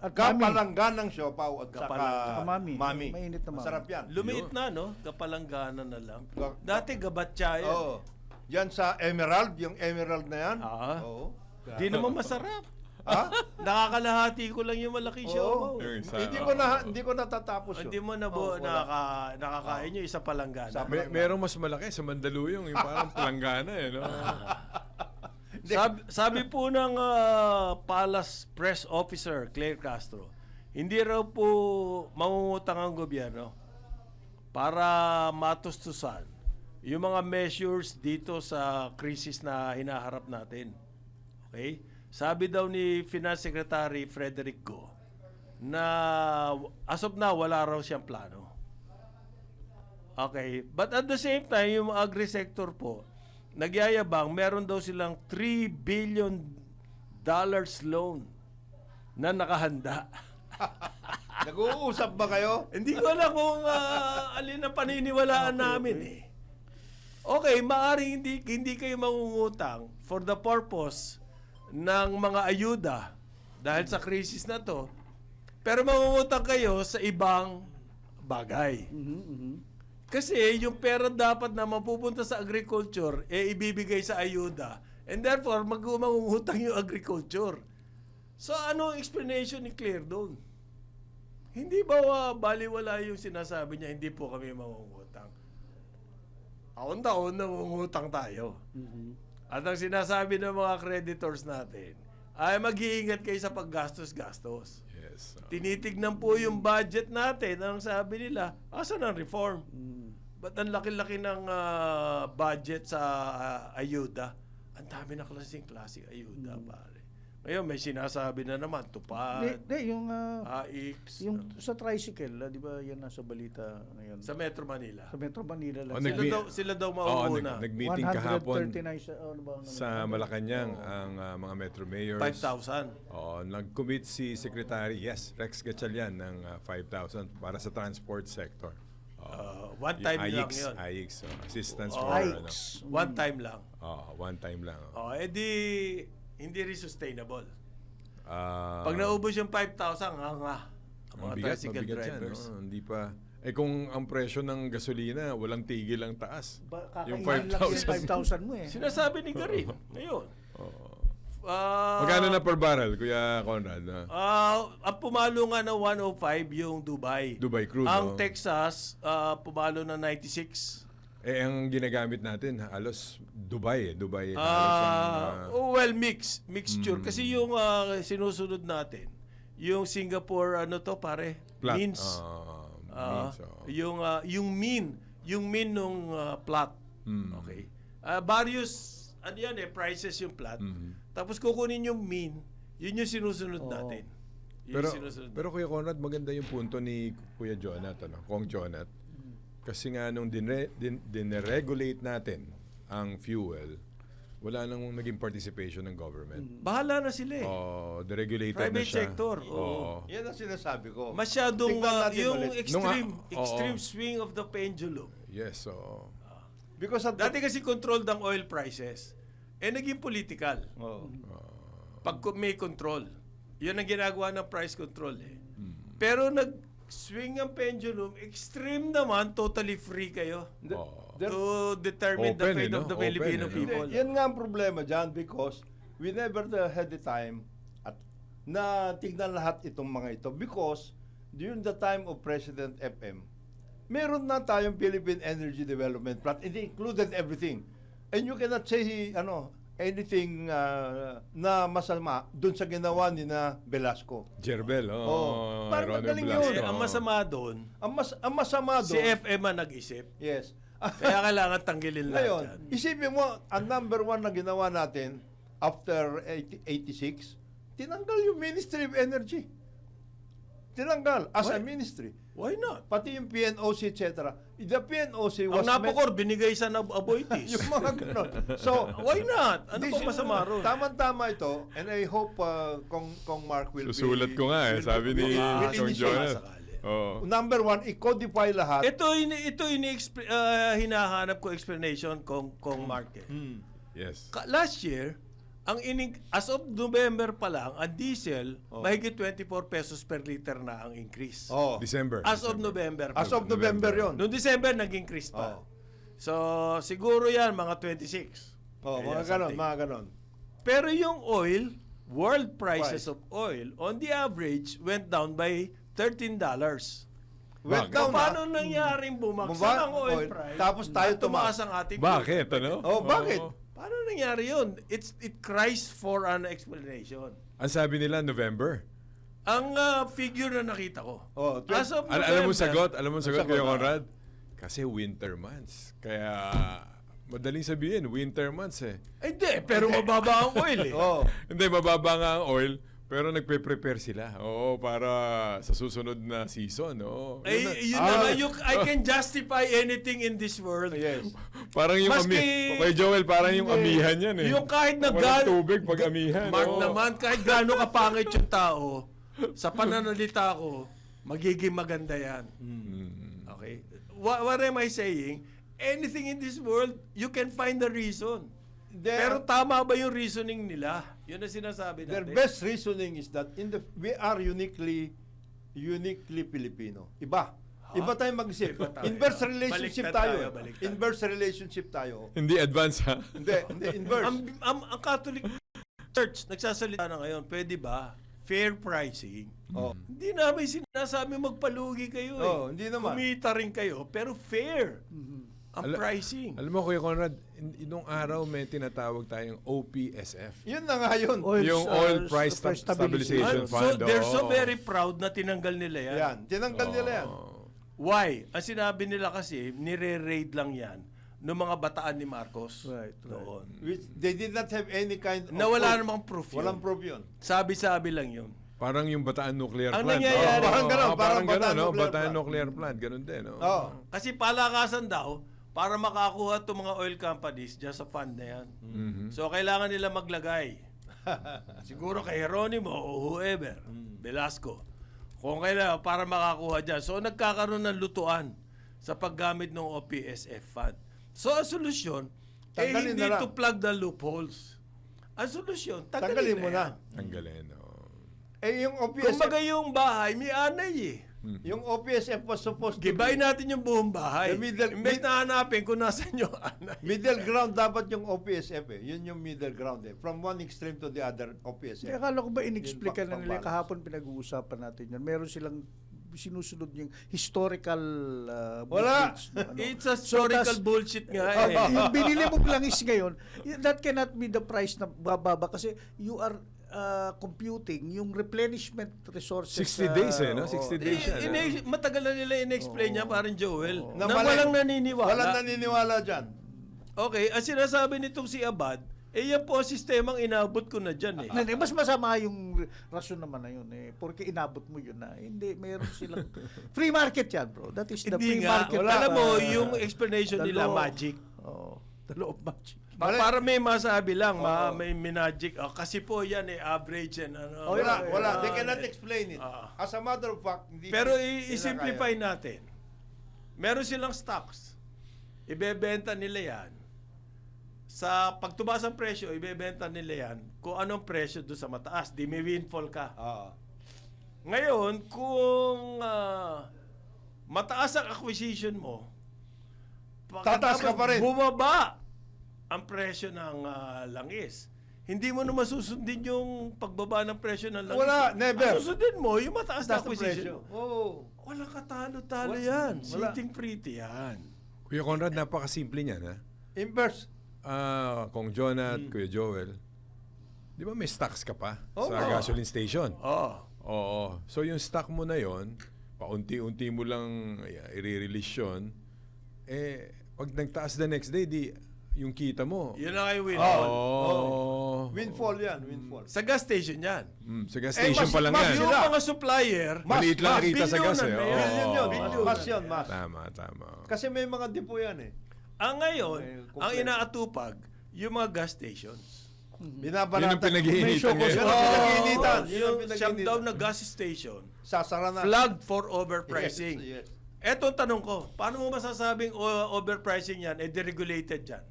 At kapalanggan ng siopaw at saka Saka mami. mami. Mainit na mami. Masarap yan. Lumiit na, no? Kapalanggana na lang. Ga- Dati gabatsa yan. Oo. Yan sa Emerald, yung Emerald na yan. Ah. Oo. Di naman masarap. Ha? Nakakalahati ko lang yung malaki Oo. siopaw. Yung isa, Hindi ko natatapos yun. Hindi mo na Oo, wala. nakakain yung isang palanggana. Merong mas malaki sa Mandaluyong, yung parang palanggana eh, no? Sabi po ng Palace Press Officer Claire Castro, hindi raw po mangungutang ang gobyerno para matustusan yung mga measures dito sa krisis na hinaharap natin. Okay? Sabi daw ni Finance Secretary Frederick Go na as of now wala raw siyang plano. Okay, but at the same time yung agri-sector po nagyayabang meron daw silang $3 billion loan na nakahanda. Nag-uusap ba kayo? Hindi ko alam kung alin ang paniniwalaan namin eh. Okay, maaaring hindi kayo mangungutang for the purpose ng mga ayuda dahil sa krisis na to. Pero mangungutang kayo sa ibang bagay. Kasi yung pera dapat na mapupunta sa agriculture, ibibigay sa ayuda. And therefore, mangungutang yung agriculture. So, ano ang explanation ni Claire doon? Hindi ba baliwala yung sinasabi niya, hindi po kami mangungutang? Taon-taon nangungutang tayo. At ang sinasabi ng mga creditors natin, ay mag-iingat kayo sa paggastos-gastos. Yes. Tinitignan po yung budget natin. Ang sabi nila, asan ang reform? Ba't ang laki-laki ng budget sa ayuda? Ang dami na klaseng ayuda, pare. Ngayon, may sinasabi na naman, tupad, yung AIX, sa tricycle, di ba yan nasa balita ngayon? sa Metro Manila. Sa Metro Manila lang. Oh, Sila daw Oo, mauuna. nag-meeting kahapon 139 ano ba? sa Malacanang ang mga metro mayors. 5,000. Oo, nag-commit si Secretary, Rex Gatchalian ng 5,000 para sa transport sector. One time Yung lang yun. AIX, assistance Oo. for ano. Hikes. One time lang. One time lang. Hindi rin sustainable. Ah, Pag naubos yung 5,000, ang mga tricycle mabigat drivers. yan, no? Hindi pa. Kung ang presyo ng gasolina, walang tigil ang taas. Yung Kakailan lang yung 5,000. 5,000 mo eh. Sinasabi ni Garin ngayon. Magkano na per barrel, Kuya Conrad? Ang pumalo nga ng 105 yung Dubai. Dubai crude, Ang no? Texas, pumalo ng 96. Ang ginagamit natin, halos Dubai. Dubai halos ang, Well, mixture. Kasi yung sinusunod natin, yung Singapore, plat. means. Yung mean nung plat. Okay. Various prices yung plat. Tapos kukunin yung mean, yun yung sinusunod natin. Yun yung sinusunod. Pero Kuya Conrad, maganda yung punto ni Kuya Jonat, Kong Jonat. Kasi nga nung dineregulate natin ang fuel, wala nang naging participation ng government. Bahala na sila eh. Deregulated na Private siya. sector. Oo. Yan ang sinasabi ko. Masyadong Tingnan natin yung ulit. extreme swing of the pendulum. Yes, so... Because at Dati kasi controlled ang oil prices. Naging political. Pag may control. Yun ang ginagawa ng price control eh. Pero nag-swing ang pendulum, extreme naman, totally free kayo. to determine the Open, fate eh, of no? the Open, Filipino eh, no? people. Hindi, yan nga ang problema dyan because we never had the time at na tignan lahat itong mga ito because during the time of President FM, meron na tayong Philippine Energy Development Plan. It included everything. And you cannot say anything na masama dun sa ginawa ni na Velasco. Jerbel, Oh, parang Ronald magaling Blasco. yun. Eh, ang masama doon, Ang masama si doon, FM ang nag-isip. yes. Kaya kailangan tanggilin lahat Ngayon, yan. isipin mo, ang number one na ginawa natin after 86, tinanggal yung Ministry of Energy. Tinanggal as a Why? ministry. Why not? Pati yung PNOC, etc. The PNOC was Ang napokor, binigay sa Aboitiz. yung mga ganun. So, Why not? Ano this pong is- masama ron? Tama-tama ito, and I hope kung Mark will Susulat ko nga eh, sabi ni will Kong initiate. Jonas. sakali. Oo. Number one, i-codify lahat. Ito hinahanap ko explanation kong Mark. Eh. Yes. Last year, as of November pa lang, ang diesel, Oh. mahigit 24 pesos per liter na ang increase. Oh. December. As of November. As of November yon. Noong December, nag-increase pa. Oh. So, siguro yan, mga 26. Oh, Kaya mga ganon, something. mga ganon. Pero yung oil, world prices of oil, on the average, went down by $13. Went Bakit? down Paano na. nangyaring bumagsak Bumaba- ang oil oil, price? tapos tayo at tumaas ang ating Bakit? Ano? Oh, bakit? Oo. Paano nangyari yun? It cries for an explanation. Ang sabi nila, November. Ang figure na nakita ko. Oh, As of Alam mo sagot? Alam mo sagot, Sagot, Kuya ah. Conrad? Kasi winter months. Kaya, madaling sabihin, winter months eh. Hindi, pero mababa ang oil eh. Oh. Hindi, mababa nga ang oil, pero nagpe-prepare sila. Oo, para sa susunod na season. Oo. Ay, yun Ah. na nga, I can justify anything in this world. Yes. Parang yung Maski- Kay Joel, parang yung amihan yan eh. Yung kahit na Walang gaano, tubig pag amihan. Mark oo. naman, kahit gaano kapangit yung tao, sa pananalita ko, magiging maganda yan. Okay? What am I saying? Anything in this world, you can find the reason. Pero tama ba yung reasoning nila? Yun ang sinasabi Their natin. best reasoning is that we are uniquely Filipino. Iba. Iba tayo mag-isip. Iba tayo. Inverse relationship Baliktad tayo. tayo, baliktad. Inverse relationship tayo. Hindi advance ha? Hindi, inverse. Ang Catholic Church, nagsasalita na ngayon, pwede ba? Fair pricing. Oh. Hindi namin sinasabi magpalugi kayo eh. Oh, hindi naman. Kumita rin kayo, pero fair ang pricing. Alam mo, Kuya Conrad, nung araw may tinatawag tayong OPSF. Yun na nga yun. Yung Oil Price Stabilization So, Fund. they're so oo. very proud na tinanggal nila yan. Yan. Tinanggal nila yan. Why? Ang sinabi nila kasi, nire-raid lang yan ng mga bataan ni Marcos Right. noon. Which they did not have any kind of Na wala proof. namang proof yun. Walang proof yun. Sabi-sabi lang yun. Parang yung Bataan Nuclear Ang Plant. nangyayari- Parang ganun, parang ganun, Bataan no? Nuclear Bataan Plant. Nuclear Plant. Ganun din. No? Oh. Kasi palakasan daw, para makakuha itong mga oil companies dyan sa fund na yan. So, kailangan nila maglagay. Siguro kay Jeronimo o whoever, Velasco. Kung kailangan, para makakuha dyan. So, nagkakaroon ng lutuan sa paggamit ng OPSF fund. So, ang solusyon, Tanggalin hindi na lang. to plug the loopholes. Ang solusyon, Tanggalin tanggalin mo na. na. Tanggalin. Oh. Yung Kung OPSF, baga yung bahay, may anay eh. yung OPSF was supposed to Gibay be natin yung buong bahay. The middle- Imbes na hanapin kung nasan yung anay. middle ground dapat yung OPSF eh. Yun yung middle ground eh. From one extreme to the other OPSF. Kaya akala ko ba in-explica Yun, na nila pang-balance. kahapon pinag-uusapan natin yan. Meron silang sinusunod yung historical Wala. blueprints, no, ano. It's a historical tas- bullshit nga eh. Yung binili mong langis ngayon, that cannot be the price na bababa kasi you are computing yung replenishment resources. 60 days eh, no? oo. 60 days yan. Matagal na nila in-explain niya, parang Joel, na mali. walang naniniwala. Walang naniniwala dyan. Okay, ang sinasabi nitong si Abad, yan po ang sistemang inabot ko na dyan eh. Hindi, mas masama yung rason naman na yun eh. Porque inabot mo yun na. Hindi, meron silang... Free market yan, bro. That is the free Hindi nga. market. Alam mo, of, yung explanation the nila, law. magic. Oh, the law of magic. Para may masabi lang, Oo. may magic. Oh, kasi po yan eh, average and ano. Oh, Wala, yeah, wala. Ah, They cannot explain it. As a matter of fact, hindi Pero nila i-simplify kaya. natin. Meron silang stocks. Ibebenta nila yan. Sa pagtumaas ang presyo, ibebenta nila yan kung anong presyo doon sa mataas. Di may windfall ka. Oo. Ngayon, kung mataas ang acquisition mo, Tataas ka pa rin. Bumaba ang presyo ng langis. Hindi mo na masusundin yung pagbaba ng presyo ng langis. Wala, never. Ang susundin mo, yung mataas na Taas ng acquisition. presyo. Oo. Walang katalo-talo Wala. yan. Wala. Sitting pretty yan. Kuya Conrad, napakasimple niyan, ha? Inverse. Kung John at Kuya Joel, di ba may stocks ka pa Oo. sa gasoline station? Oh. Oo. So yung stock mo na yon, paunti-unti mo lang i-release yun, pag nagtaas the next day, yung kita mo. Yun na kayo win. Windfall yan, windfall. Sa gas station yan. Sa gas station mas- pa lang mas yan. Yung Sila. mga supplier, Maliit lang kita sa gas, bilyonan na yan. Billion yun. Billion. Mas yun, mas. Tama. Kasi may mga depo yan eh. Ngayon, May ang kompleto. inaatupag, yung mga gas stations. Yun Binabalatan. ang pinag-iinitan Yun ngayon. ang pinag-iinitan. Yun ang Yung siyam pinag-iinitan. daw na gas station, Sasara na. flagged for overpricing. Yes, yes. Eto ang tanong ko, paano mo masasabing overpricing yan, deregulated yan?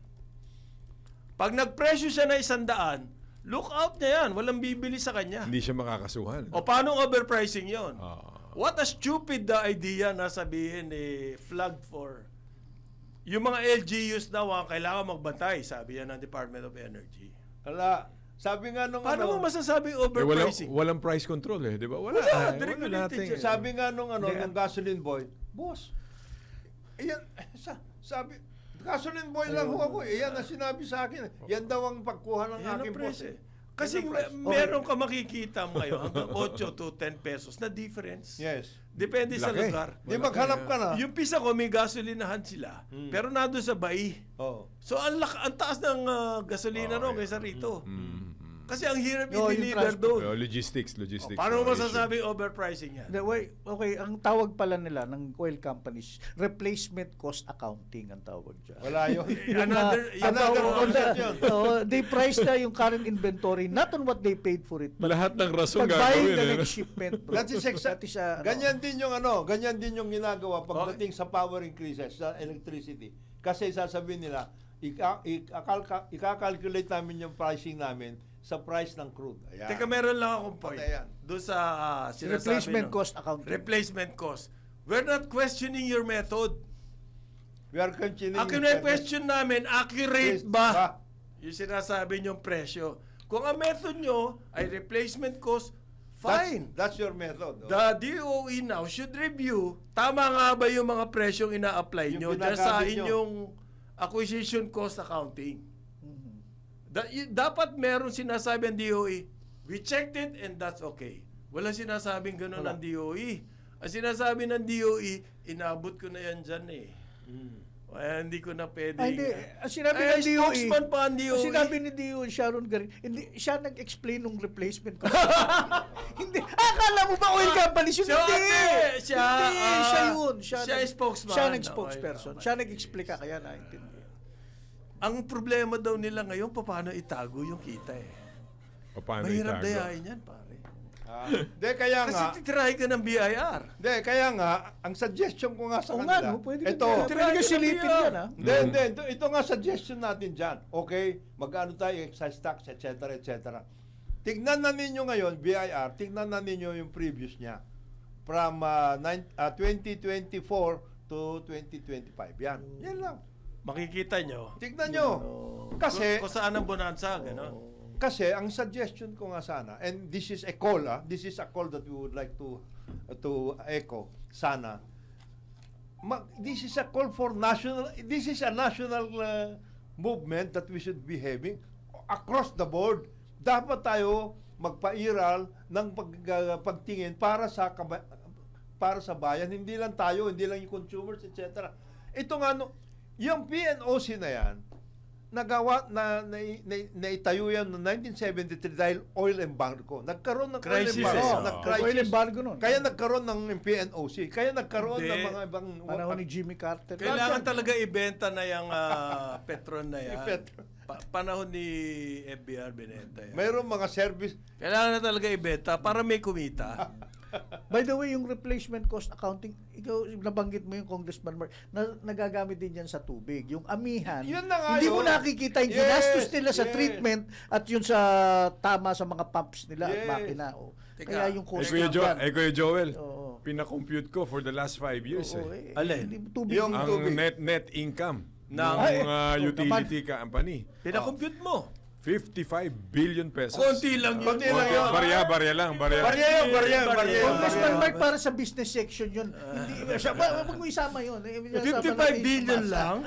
Pag nagpresyo siya na 100, look out niya yan, walang bibili sa kanya. Hindi siya makakasuhan. O paano overpricing yon? Ah. What a stupid idea na sabihin flagged for. Yung mga LGUs daw kailangan magbantay, sabi yan ng Department of Energy. Wala. Sabi nga nung Paano mo masasabing overpricing? Walang price control di ba? Wala, Wala regulated natin. yan. Sabi nga nung nung gasoline boy, boss, ayan, sabi, gasoline boy lang ho ako eh. Yan ang sinabi sa akin. Yan daw ang pagkuha ng Yan ang aking boss presyo. eh. Kasi Yan ang price. meron ka makikita ngayon hanggang 8 to 10 pesos na difference. Yes. Depende sa Laki. lugar. Di maghanap ka na. Yung pisa ko, may gasolinahan sila. Pero nado sa bai. Oh. So, ang taas ng gasolina ron kaysa rito. Kasi ang hirap No, yung i-deliver transport. doon. Logistics. Paano mo issue. masasabing overpricing yan? Okay, ang tawag pala nila ng oil companies, replacement cost accounting ang tawag dyan. Wala yun. Another concept yun. They price na yung current inventory not on what they paid for it, but Lahat ng rason pag buying gagawin. the eh, no? next shipment. Bro. That is exact. That is, Ganyan din yung ganyan din yung ginagawa pagdating sa power increases sa electricity. Kasi sasabihin nila, ika-calculate namin yung pricing namin sa price ng crude. Ayan. Teka, meron lang akong point. Patay yan. Doon sa sinasabi Replacement no? cost accounting. Replacement cost. We're not questioning your method. We are continuing. Ang question namin, accurate ba? Yung sinasabi niyong presyo. Kung ang method nyo ay replacement cost, fine. That's your method. The DOE now should review, tama nga ba yung mga presyong ina-apply Yung nyo dyan sa ginagamit nyo. inyong acquisition cost accounting. Dapat meron sinasabi ang DOE, we checked it and that's okay. Wala sinasabing gano'n ng DOE. Ang sinasabi ng DOE, inabot ko na yan dyan eh. Kaya hindi ko na pwede. Ay, hindi. Ang sinabi Ay, ng DOE, spokesman pa ang DOE. ang sinabi ni DOE, Sharon Garin, hindi, siya nag-explain ng replacement cost. Hindi. Akala mo ba oil companies yun? Siya, Hindi. ate, siya, Hindi, siya yun. siya ay spokesman. Siya nag-spokesperson. Okay. Siya nag-explica, kaya naintindihan. Ang problema daw nila ngayon, paano itago yung kita eh. Paano Mahirap itago? dayain yan, pare. De, kaya Kasi nga, titirahin ka ng BIR. kaya nga, ang suggestion ko nga sa Oo kanila, nga, no? Pwede ito, ka pwede ka silipin yan, ha? Hindi, ito nga suggestion natin dyan. Okay, magkano tayo, excise tax, etc., etc. Tignan na ninyo ngayon, BIR, tignan na ninyo yung previous niya. From 2024 to 2025. Yan. Yan lang. Makikita nyo. Tignan nyo. Kasi, Kung saan ang bonanza, gano'n. kasi ang suggestion ko nga sana, and this is a call, this is a call that we would like to echo, sana. This is a call for this is a national movement that we should be having across the board. Dapat tayo magpairal ng pagtingin para sa bayan, hindi lang tayo, hindi lang yung consumers, etc. Ito nga, yung PNOC na yan, naitayo yan noong 1973 dahil oil embargo. Nagkaroon ng Crisis, oil embargo. eh. Nag-crisis. Oil embargo nun. Kaya nagkaroon ng PNOC. Kaya nagkaroon Hindi. ng mga ibang... Panahon ni Jimmy Carter. Kailangan talaga ibenta na yung Petron na yan. Petron. Panahon ni FBR binenta yan. Mayroong mga service. Kailangan na talaga ibenta para may kumita. By the way, yung replacement cost accounting, ikaw nabanggit mo yung Congressman Mark, nagagamit din yan sa tubig. Yung amihan, Yun na nga hindi yun. mo nakikita yung Yes, ginastos nila sa yes. treatment at yun sa tama sa mga pumps nila at Yes. makina. Teka, Kaya yung cost Kuya lang yan. Joel. Oo. pinakompute ko for the last 5 years Oo, eh. Alin? hindi tubig. Yung- Ang tubig. net income ng Ay, utility company. Pinakompute mo. 55 billion pesos. Konti lang yun. Konti lang yun. Barya lang. Barya yun. Congressman Mark, para sa business section yun. Hindi, wag mo isama yun. 55 billion lang?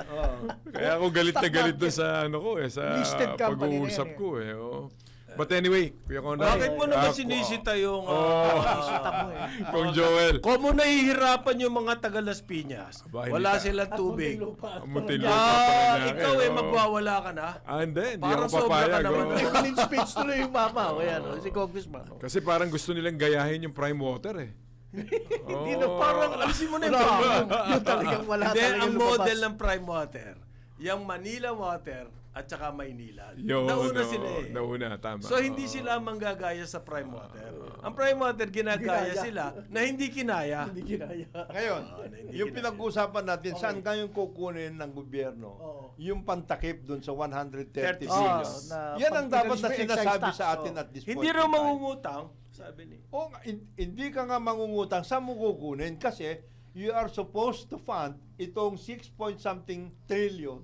Kaya ako galit na Stock galit doon market. sa ano ko eh, sa Listed company na pag-uusap yan, ko eh. Oh. But anyway, Kuya Conrad. Bakit mo naman sinisita yung... Isita mo eh. Kung Joel. Kung mo nahihirapan yung mga taga Las Piñas, Aba, wala hindi silang tubig. Muntinlupa pa rin Ikaw yan, eh, oh. magwawala ka na. Hindi Parang ako sobra ka papayag. naman. oh. Nag-clean speech tuloy yung mama. O yan, si Congressman. Kasi parang gusto nilang gayahin yung prime water eh. Hindi na parang, alisin mo na yung Wala. prime Yun talagang wala Hindi, talagang ang lumabas. model ng prime water, yung Manila water at saka Maynila. Yo, Nauna sila eh. Nauna, tama. So hindi Oo. sila manggagaya sa prime water. Ang prime water ginagaya Ginaya. sila na hindi kinaya. Hindi kinaya. Ngayon, hindi yung kinaya. pinag-uusapan natin, saan kayong kukunin ng gobyerno Oo. yung pantakip dun sa 130 30 billion? na Yan ang dapat na pag-excise sinasabi tax, sa atin at this point. Hindi raw in time. mangungutang, sabi ni. O, hindi ka nga mangungutang, saan mo kukunin? Kasi you are supposed to fund itong 6 point something trillion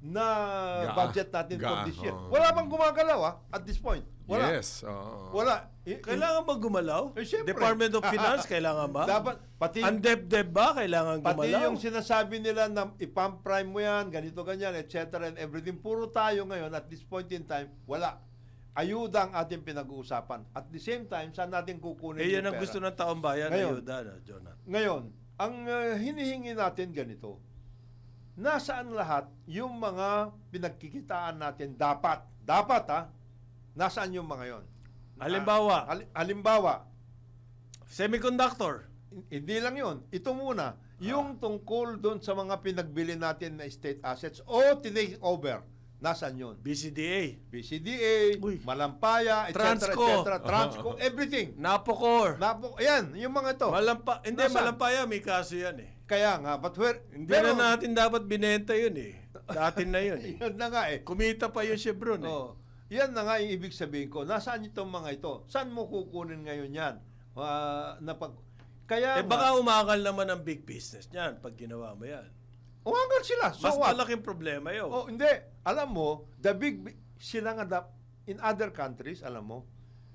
na budget natin for this year. Oo. Wala bang gumagalaw at this point? Wala. Yes. oo. Wala. Kailangan ba gumalaw? Eh, syempre. Department of Finance, kailangan ba? Dapat, pati, Ang DepDep ba, kailangan pati gumalaw? yung sinasabi nila na ipam-prime mo yan, ganito, ganyan, etc. and everything. Puro tayo ngayon at this point in time, wala. Ayuda ang ating pinag-uusapan. At the same time, saan natin kukunin Eh, yan yung ang pera? gusto ng taong bayan, Ngayon. ayuda na, Jonathan. Ngayon, ang hinihingi natin ganito, nasaan lahat yung mga pinagkikitaan natin dapat, nasaan yung mga yon? Halimbawa, Halimbawa, semiconductor. hindi lang yon. Ito muna, yung tungkol doon sa mga pinagbili natin na state assets o tinake over, nasaan yon? BCDA, BCDA, Uy. Malampaya, etc. Transco. Transco, everything. Napocor. Ayan, yung mga to. Hindi, Nasaan? Malampaya, may kaso yan eh. Kaya nga, but where? Hindi na natin dapat binenta yun eh. Datin na yun eh. Yun na nga eh. Kumita pa yung Chevron eh. Oh, yan na nga yung ibig sabihin ko. Nasaan itong mga ito? Saan mo kukunin ngayon yan? Kaya Eh baka umakal naman ang big business niyan pag ginawa mo yan. umangal sila. So Mas what? malaking problema yun. Oh, hindi. Alam mo, sila nga in other countries, alam mo,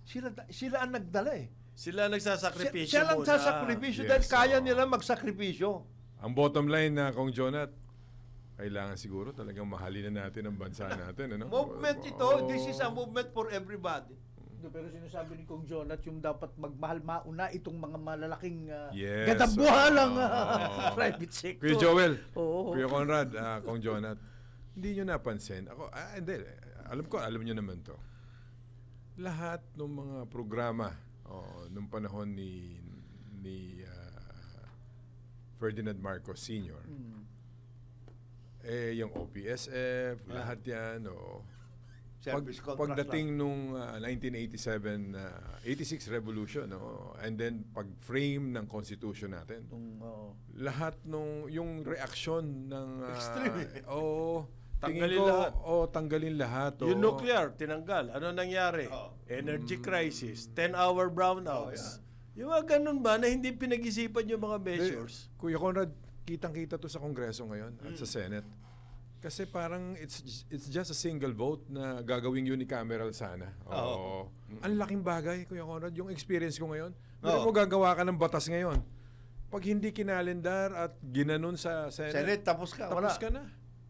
sila ang nagdala eh. Sila nagsasakripisyo Sila lang muna. sa sakripisyo Yes, dahil kaya oo. nila magsakripisyo. Ang bottom line na Kong Jonat, kailangan siguro talagang mahalin na natin ang bansa natin. Ano? Movement ito, Oo. this is a movement for everybody. Pero sinasabi ni Kong Jonat yung dapat magmahal mauna itong mga malalaking Yes, gadabuhalang oo. private sector. Kuya Joel, Oo. Kuya Conrad, Kong Jonat, hindi nyo napansin. Ako, hindi. Alam nyo naman to. Lahat ng mga programa nung panahon ni Ferdinand Marcos Sr., yung OPSF, lahat yan, Service contract pagdating nung 1987, 86 revolution, and then pag-frame ng constitution natin, lahat yung reaksyon ng Extreme. Tanggalin lahat. Tanggalin lahat. Yung nuclear, tinanggal. Ano nangyari? Oh. Energy crisis, 10-hour brownouts. Yung mga ganun ba na hindi pinag-isipan yung mga measures? Kuya Conrad, kitang-kita to sa Kongreso ngayon at sa Senate. Kasi parang it's just a single vote na gagawing unicameral sana. Oo. Ang laking bagay, Kuya Conrad, yung experience ko ngayon. Pero mo gagawa ka ng batas ngayon. Pag hindi kinalendar at ginanon sa Senate, tapos ka. tapos Wala. ka na.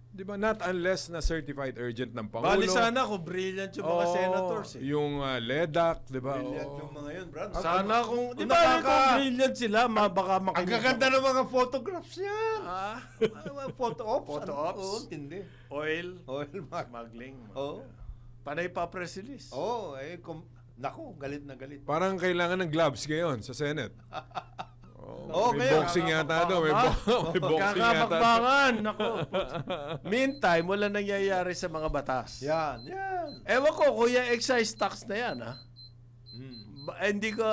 Di ba? Not unless na certified urgent ng Pangulo. Bali sana kung brilliant yung mga Oo, senators eh. Yung LEDAC, di ba? Brilliant Oo. yung mga yun, Brad. Sana kung, di Kung ba nakaka- kung brilliant sila, baka Ang makinig. gaganda ng mga photographs niyan. Ah, Ano mga photo ops? Photo Ano? ops? Oo, tindi. oil, Oil mark. smuggling. Oo. Panay pa press release. Oo, naku, galit na galit. Parang kailangan ng gloves ngayon sa Senate. Oo, may ngayon, boxing yata daw. May boxing yata. Kakamakbangan. Nako. Meantime, wala nangyayari sa mga batas. Yan. Ewan ko, kuya excise tax na yan, ha? Hindi ko,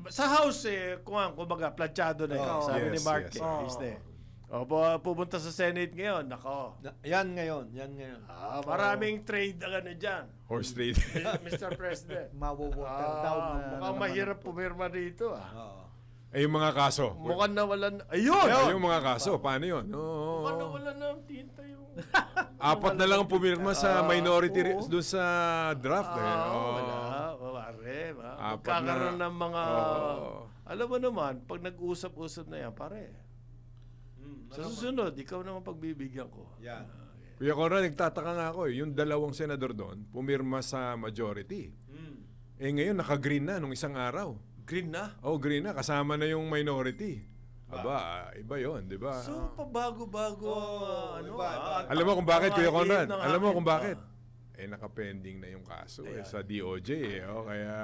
sa House, kumbaga, planchado na yun. Oh, sabi yes, ni Mark. yes. Ayos na eh. Pupunta sa Senate ngayon, nako. Yan ngayon. Maraming trade na gano'n dyan. Horse trade. Mr. President. Mawo-water down na Mukhang naman mahirap ito. pumirma dito, ah. Oo. Eh, yung mga kaso. Mukhang nawalan. Ayun! Yung mga kaso, paano yun? Oo. Mukhang nawalan na ang tinta yung... Apat na lang ang pumirma sa minority doon sa draft. Wala. Pare. Apat Magkakaroon na. ng mga... Oo. Alam mo naman, pag nag-usap-usap na yan, pare. Sa susunod, ikaw naman pagbibigyan ko. Yan. Kuya Conrad, nagtataka nga ako yung dalawang senador doon, pumirma sa majority. Eh ngayon, naka-green na nung isang araw. Green na. Oh, green na. Kasama na yung minority. Aba, iba yon, di ba? So, pabago-bago iba. Alam mo kung bakit, Kuya Conrad? ng Alam mo akin. kung bakit? Eh, nakapending na yung kaso sa DOJ. Kaya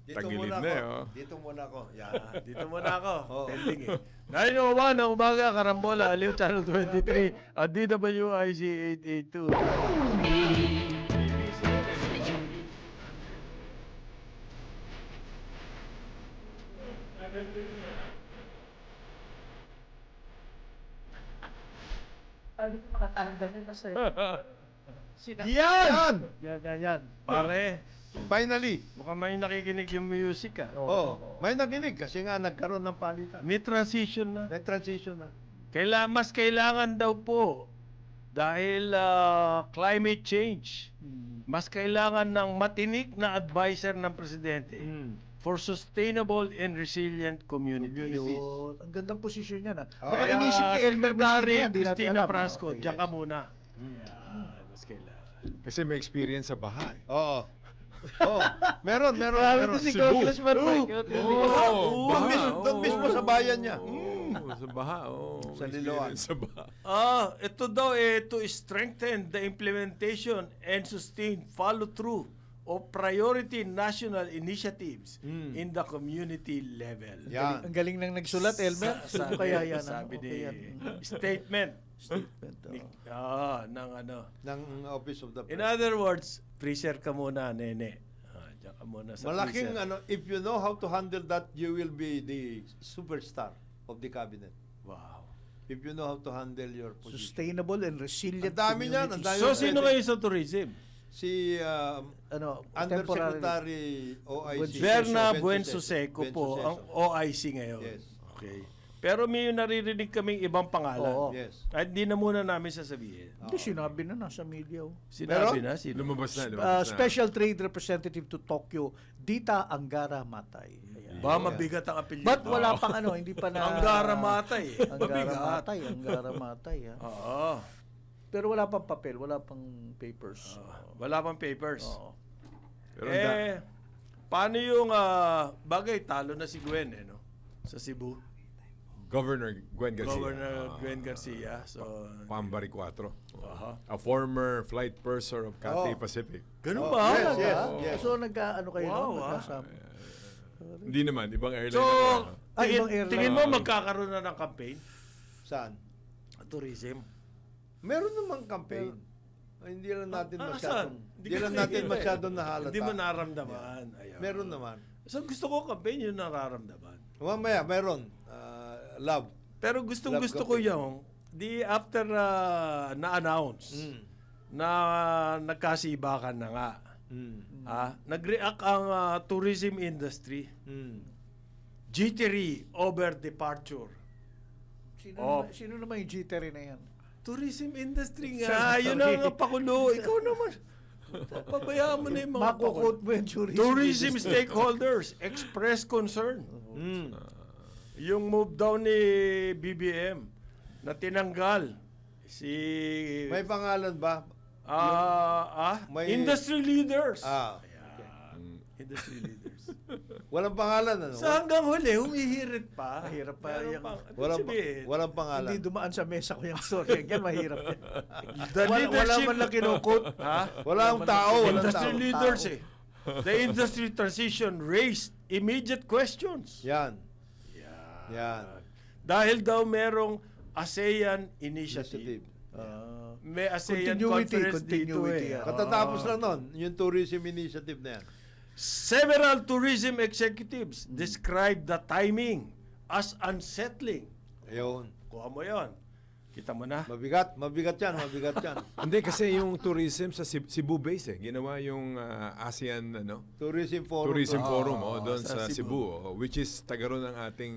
tagilid na. Dito muna ako. Yan. Dito muna ako. Oo. Pending eh. 9:01 ng umaga, Karambola, Aliw Channel 23 at DWIC 882. Ano ko makatanda na kasi? Yan! Yan. Pare, Finally. mukhang may nakikinig yung music ah. May nakinig kasi nga nagkaroon ng palitan. May transition na. May transition na. Mas kailangan daw po dahil climate change. Mas kailangan ng matinik na advisor ng presidente for sustainable and resilient communities. Yun. Ang gandang posisyon niya na. Oh, Baka Kaya inisip ni Elmer Secretary Bisinya, di natin Cristina alam. Prasco, Okay. diyan ka muna. Mas kailangan. Kasi may experience sa baha. Oo. Oo. Meron. Si Cebu. Congressman Mike. Doon mismo sa bayan niya. Sa baha. Sa may Liloan. experience Sa baha. Ito daw to strengthen the implementation and sustain follow-through of priority national initiatives in the community level. Yan. Ang galing nang nagsulat, Elmer. Ano kaya yan? Sabi Okay ni yan. statement Statement. ng ano. Ng Office of the In President. other words, freezer ka muna, nene. Diyan ka muna sa Malaking freezer. if you know how to handle that, you will be the superstar of the cabinet. Wow. If you know how to handle your position. Sustainable and resilient Ang dami niyan, ang communities. dami. So, sino pwede. kayo sa tourism? Si Undersecretary OIC. Berna Buensuseco. Buensuseco po ang OIC ngayon. Yes. Okay. Pero may naririnig kaming ibang pangalan. Oo. Yes. At hindi na muna namin sasabihin. Hindi, sinabi na nasa media. Sinabi na, sino? Lumabas na. Special Trade Representative to Tokyo, Dita Angara Matay. Ayan. Ba, mabigat ang apelyido. But wala pang hindi pa na... Anggara Matay. Anggara Matay. Ha? Oo. Pero wala pang papel, wala pang papers. Wala pang papers. Oo. Pero paano yung bagay, talo na si Gwen, no? Sa Cebu. Governor Gwen Garcia. Governor Gwen Garcia. So, Pambari 4. aha. A former flight purser of Cathay Pacific. Ganun ba? Yes. So nagka-ano kayo Wow, no? Nagkasama. Hindi naman, ibang airline. So, na ibang airline. tingin mo magkakaroon na ng campaign? Saan? Tourism? Meron namang campaign. Hindi lang natin saan? masyadong. Hindi lang natin masyadong nahalata. Hindi mo naramdaman. Ayaw. Meron naman. So, gusto ko campaign yung nararamdaman. Mamaya, meron. Love. Pero gusto ko yung after na-announce na nagkasibakan na nga. Nag-react ang tourism industry. Jittery over departure. Sino naman yung G3 na yan? Tourism industry nga. Yun ang pakulo. Ikaw naman. Pabayaan mo na yung mga Mako-quote mo yung tourism stakeholders express concern. Yung move down ni BBM na tinanggal si May pangalan ba? May- industry leaders. Industry leaders. Walang pangalan, ano? Sa hanggang huli, humihirit pa. Mahirap pa Meron yung- pang- Walang, sabihin, walang pangalan. Hindi dumaan sa mesa ko yung story. Yan, mahirap yan. the Wala leadership, man lang kinukot. Walang tao, walang industry tao. leaders The industry transition raised immediate questions. Yan. Yan. Dahil daw merong ASEAN initiative. Initiative. May ASEAN Continuity, conference dito continuity, eh. Katatapos lang nun, yung tourism initiative na yan. Several tourism executives described the timing as unsettling. Ayun. Kuha mo yon. Kita mo na? Mabigat yan. Hindi kasi yung tourism sa Cebu base ginawa yung ASEAN Tourism Forum. Tourism doon. Forum Oo, doon sa sa Cebu. Cebu, which is tagaroon ng ating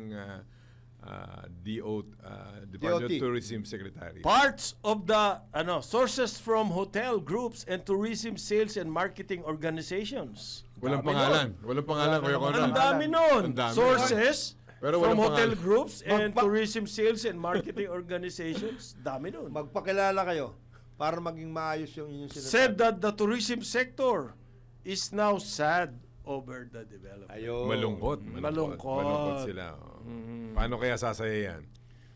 Department DOT. of Tourism Secretary. Parts of the sources from hotel groups and tourism sales and marketing organizations. Walang Dami pangalan. nun. Walang pangalan, Kuya Conrad. Ang dami nun. Ang dami. Sources Pero from walang hotel pangalan. groups and Magpa- tourism sales and marketing organizations. Dami nun. Magpakilala kayo para maging maayos yung inyong sinasabi. Said that the tourism sector is now sad over the development. Ayun. Malungkot. Malungkot. Malungkot sila. Paano kaya sasaya yan?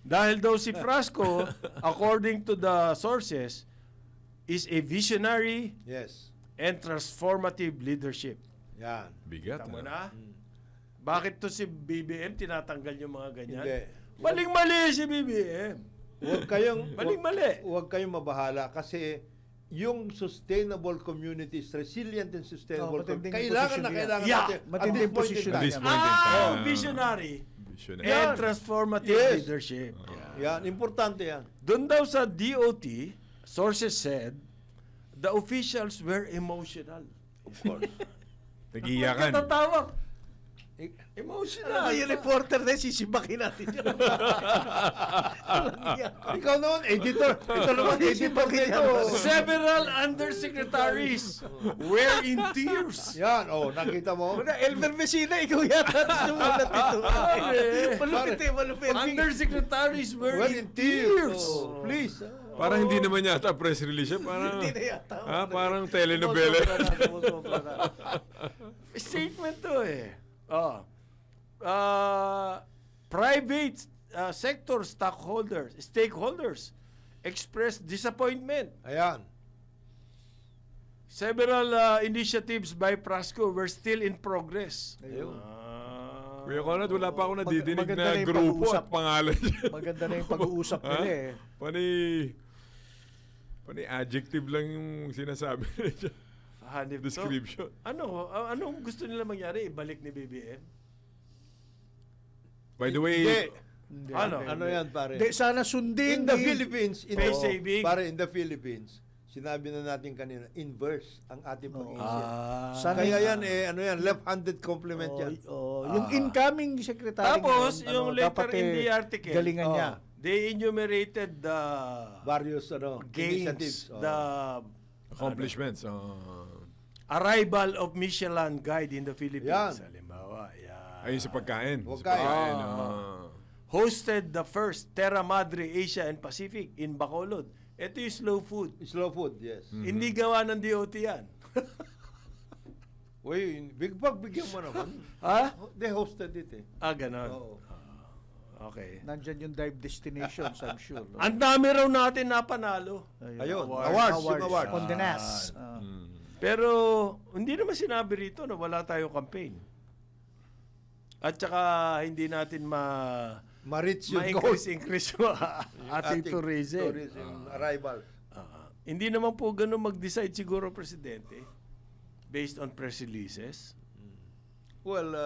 Dahil daw si Frasco, according to the sources, is a visionary Yes. and transformative leadership. Yan. Bigat. Tama ano? na? Bakit to si BBM tinatanggal yung mga ganyan? Hindi. Maling-mali si BBM. Huwag kayong mabahala kasi yung sustainable communities, resilient and sustainable matinding kailangan posisyon yan. kailangan Yeah. natin. Matinding At this point in posisyon At time. this point in time. Visionary Visionary. and transformative Yes. leadership. Yan, importante yan. Doon daw sa DOT, sources said, the officials were emotional. Of course. Nag-iyakan. Katatawa. Ano Emotional. ba yung reporter na sisibakin natin yun? Ikaw naman, editor. Ito naman, editor nito. Several undersecretaries were in tears. Yan, nakita mo? Elmer Messina, ikaw yata sumulat ito. Malupit. Undersecretaries were Well, in in tears. tears. Please. Parang hindi naman yata press release siya. Parang, Hindi na yata. parang telenovela. Sumusobra na. Statement to eh. Private sector stakeholders expressed disappointment. Ayan. Several initiatives by Prasco were still in progress. Ayun. Kuya Conrad, wala pa ako nadidinig maganda na na yung grupo pag-uusap. at pangalan niya. Maganda na yung pag-uusap nila eh. Pani adjective lang yung sinasabi niya. Hanip to. Description. Anong gusto nila mangyari? Ibalik ni BBM? By the way, Hindi. Ano yan, pare? Hindi, sana sundin. In the Philippines, Face saving. pare, in the Philippines, sinabi na natin kanina, inverse ang ating pag-iisip. Sana Kaya yan, left-handed compliment yan. Yung incoming secretary Tapos, ngayon, yung letter dapat in the article, galingan niya. they enumerated the Various gains, initiatives. the accomplishments. arrival of Michelin Guide in the Philippines. Yan. Halimbawa, yan. Ayun sa pagkain. Huwag Sa pagkain, kayo. Hosted the first Terra Madre Asia and Pacific in Bacolod. Ito yung slow food. Slow food, yes. Hindi gawa ng DOT yan. Uy, bigyan mo naman. Ha? They hosted it eh. Ganon. Oo. Okay. Nandyan yung dive destinations, I'm sure. No? Ang dami raw natin napanalo. Ayun, Awards. yung awards. Condé Nast. Pero hindi naman sinabi rito na wala tayong campaign. At saka hindi natin Ma-reach yung goal. ma-increase yung ating tourism. arrival. Hindi naman po ganun mag-decide siguro presidente based on press releases. Well,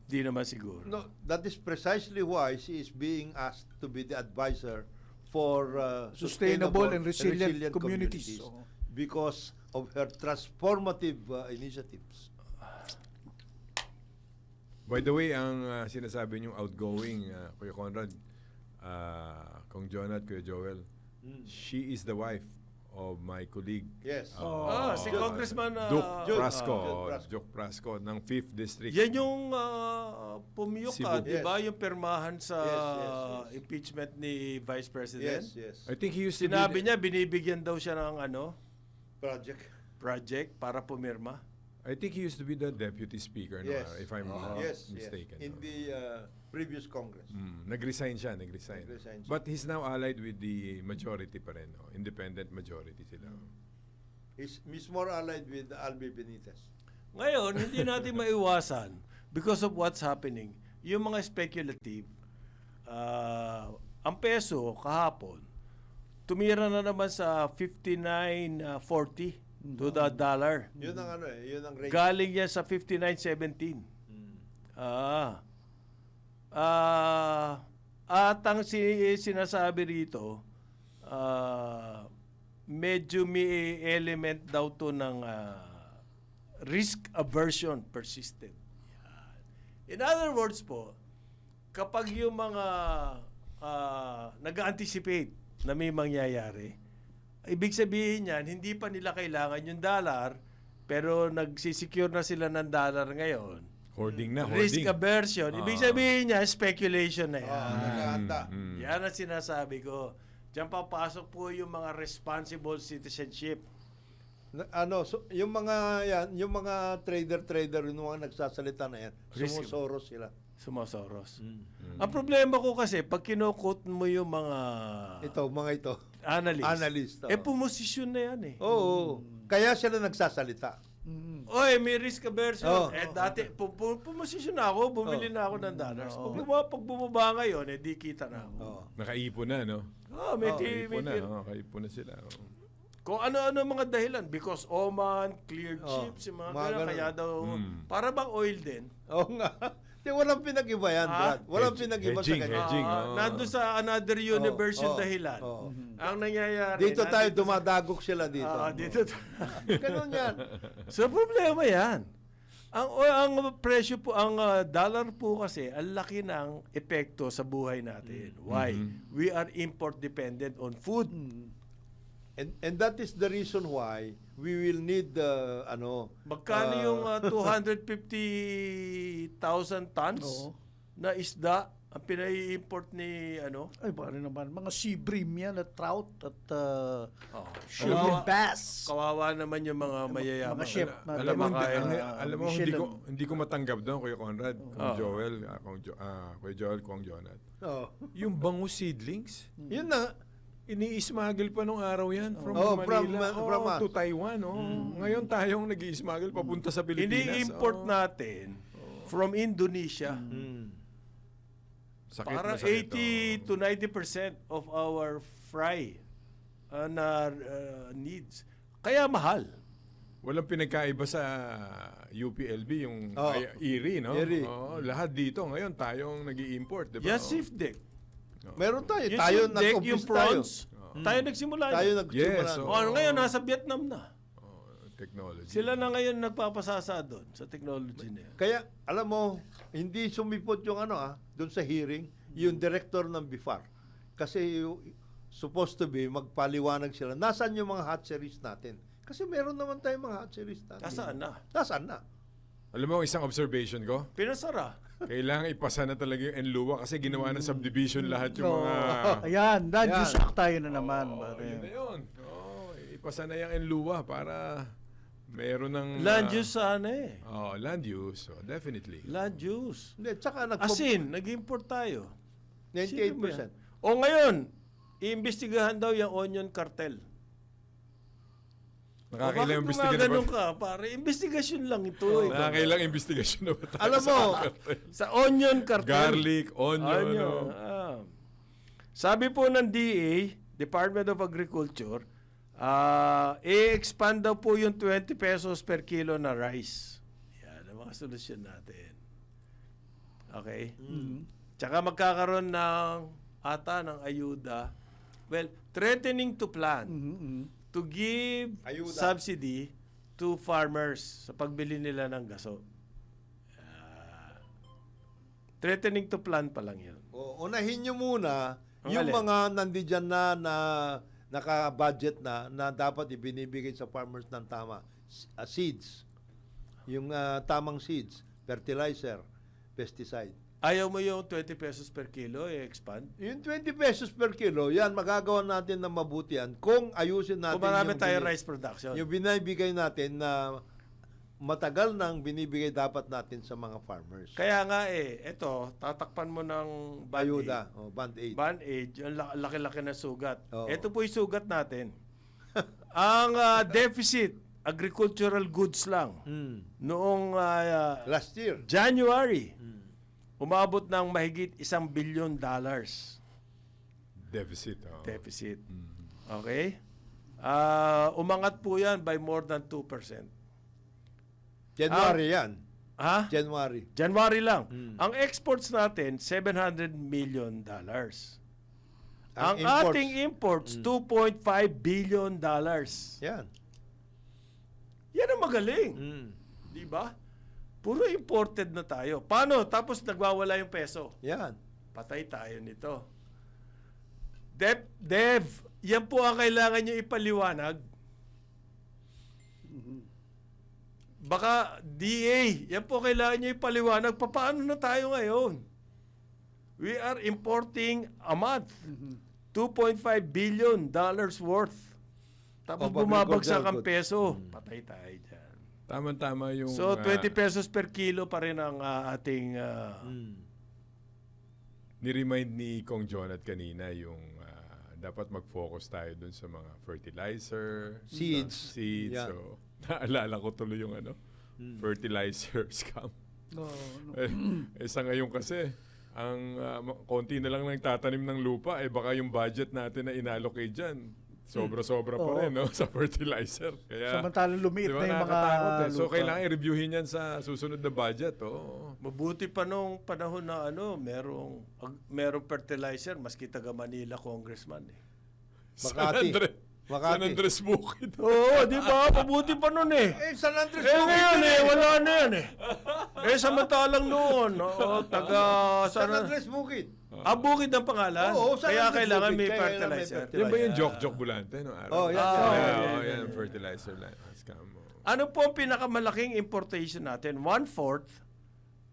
Hindi naman siguro. no, that is precisely why she is being asked to be the advisor for Sustainable and resilient communities. Oo. because of her transformative initiatives. By the way, ang sinasabi niyong outgoing, Kuya Conrad, Kong John at Kuya Joel, she is the wife of my colleague. Yes. Si Congressman Duke Duke Prasco. Prasco. Duke Prasco ng 5th District. yan yung pumiyok Cebu. ka, di ba? Yes. Yung permahan sa Yes. impeachment ni Vice President. Yes. I think he used to Sinabi be niya, binibigyan daw siya ng Project. project para pumirma. I think he used to be the deputy speaker, no? Yes. If I'm Yes. mistaken. In no? the previous Congress. Nag-resign siya, nag-resign. Nag-resign siya. But he's now allied with the majority pa rin, no? Independent majority sila. He's more allied with Albi Benitez. Ngayon, hindi natin maiwasan because of what's happening. Yung mga speculative, ang peso kahapon, tumira na naman sa 59.40 to the dollar. Yun ang yun ang rate. Galing yan sa 59.17. At ang sinasabi rito, medyo may element daw to ng risk aversion persistent. Yan. In other words po, kapag yung mga nag-anticipate na may mangyayari, ibig sabihin yan, hindi pa nila kailangan yung dollar, pero nagsisecure na sila ng dollar ngayon. Hoarding na, Risk hoarding. aversion. Ibig sabihin niya, speculation na yan. Nagahanda. Yan ang sinasabi ko. Diyan papasok po yung mga responsible citizenship. So, yung mga yan, yung mga trader yung mga nagsasalita na yan, Risk- sumusoros sila. Sumosoros. Ang problema ko kasi, pag kinukot mo yung mga Mga ito. analyst, oo. pumosisyon na yan eh. Oo. Kaya sila nagsasalita. Oy, may risk aversion. Oh. Dati, pumosisyon na ako, bumili na ako ng dollars. Pag bumaba ngayon, di kita na ako. Oo. Nakaipon na, no? May Nakaipon na, may nakaipon na sila. Oh. kung ano-ano mga dahilan. Because Oman, cleared ships, yung mga mga ganun, ganun. kaya daw, para bang oil din. Oo nga. Di, walang pinag-iba yan, Brad. Walang pinag-iba sa Hedging, ganyan. hedging. Nandun sa another universe yung Oo, dahilan. oo. Ang nangyayari. Dito tayo, nandito dumadagok sila dito. dito. Ganun yan. So, problema yan. Ang presyo po, ang dollar po kasi, ang laki ng epekto sa buhay natin. Why? We are import dependent on food. And that is the reason why we will need Magkano yung 250,000 tons Oo. na isda ang pinai-import ni Ay, pare naman. Mga sea bream yan at trout at Kawawa, bass. kawawa naman yung mga mayayaman. Mga chef na Alam mo, Kumakain. alam mo Michelin. hindi ko matanggap doon, Kuya Conrad, Kung Joel, Kuya Joel, Kung Jonat. Oh. Yung bangus seedlings, Yun na. ini-smuggle pa nung araw yan from from Manila from us. to Taiwan. Ngayon tayong nag-i-smuggle papunta sa Pilipinas. Ini-import natin from Indonesia. Sakit Para na sakit, 80 to 90% of our fry na needs. Kaya mahal. Walang pinagkaiba sa UPLB, yung Erie, no? Erie. Lahat dito. Ngayon, tayong nag-i-import, di ba? Yan sifdek. Meron tayo. Yung Tayo sifdek, nag-umpis yung prawns. Tayo nagsimula. Tayo yan. nagsimula. Yes, Ngayon, nasa Vietnam na. Technology. Sila na ngayon nagpapasasa doon sa technology na yan. Kaya, alam mo, hindi sumipot yung doon sa hearing, yung director ng BIFAR. Kasi supposed to be, magpaliwanag sila. Nasaan yung mga hatcheries natin? Kasi meron naman tayong mga hatcheries natin. Nasaan na? Nasaan na? Alam mo, isang observation ko, Pinasara. kailangan ipasa na talaga yung NLUWA kasi ginawa ng subdivision lahat yung mga... Ayan, land use Yan. act tayo na naman. Yun pare. na yun. Ipasa na yung NLUWA para meron ng... Land use sana eh. Land use. Definitely. Land use. Hindi, tsaka Asin, nag-import tayo. 98%. O ngayon, iimbestigahan daw yung onion cartel. Nakakailang Bakit imbestigasyon gumaganon ka? Pare, investigasyon lang ito. eh. Nakakailang investigasyon na ba tayo? Alam mo, Sa onion cartel. Garlic, onion, Onion. Sabi po ng DA, Department of Agriculture, i-expand daw po yung 20 pesos per kilo na rice. Yan ang mga solusyon natin. Okay? Tsaka magkakaroon ng ayuda. Well, threatening to plan to give Ayuda. subsidy to farmers sa pagbili nila ng gaso. Threatening to plan pa lang yun. unahin nyo muna Ang yung alin? mga nandiyan na naka-budget na dapat ibinibigay sa farmers ng tama. Seeds. Yung tamang seeds. Fertilizer. Pesticide. Ayaw mo yung 20 pesos per kilo, i-expand? Yung 20 pesos per kilo, yan, magagawa natin ng mabuti yan kung ayusin natin Kung marami yung tayo rice production. yung binibigay natin na matagal nang binibigay dapat natin sa mga farmers. Kaya nga eto, tatakpan mo ng Ayuda, band-aid. Band-aid, yung laki-laki na sugat. Oo. Ito po yung sugat natin. Ang deficit, agricultural goods lang, noong Last year. January, umabot ng mahigit $1 billion Deficit. deficit. Okay? Umangat po yan by more than 2%. January yan. Ha? January. January lang. Ang exports natin, $700 million. Ang imports. ating imports, $2.5 billion. Yan. Yan ang magaling. Mm. Di ba? Puro imported na tayo. Paano? Tapos nagwawala yung peso. Yan. Patay tayo nito. Dev, yan po ang kailangan nyo ipaliwanag. Baka DA, yan po kailangan nyo ipaliwanag. Paano na tayo ngayon? We are importing a month. $2.5 billion worth. Tapos Of bumabagsak agricultural ang goods. peso. Patay tayo dyan. Tama-tama yung... So, 20 pesos per kilo pa rin ang ating... Ni-remind ni Kong Jonat kanina yung dapat mag-focus tayo dun sa mga fertilizer, Seeds. seeds. Yan. So, naalala ko tuloy yung fertilizer scam. Sa ngayon kasi, ang konti na lang nagtatanim ng lupa, baka yung budget natin na inallocate dyan, sobra-sobra pa Oo. rin no, sa fertilizer. Kaya, Samantalang lumiit di ba, na yung mga nakakatakot eh. So, lupa. kailangan i-reviewin yan sa susunod na budget. Oh. Mabuti pa nung panahon na merong fertilizer, maski taga Manila congressman eh. Makati. Makati. San Andres Bukid. Oo, di ba? Mabuti pa nun eh. San Andres Ngayon wala na yan eh. Samantalang noon, San Andres Bukid. Bukid ang pangalan. Oo, San Kaya Andres kailangan Bukid. may Kaya kailangan may fertilizer. fertilizer. Yan ba yung Jok Bulante no araw? Oh, yan. Yan, fertilizer scam. Ano po ang pinakamalaking importation natin? 1/4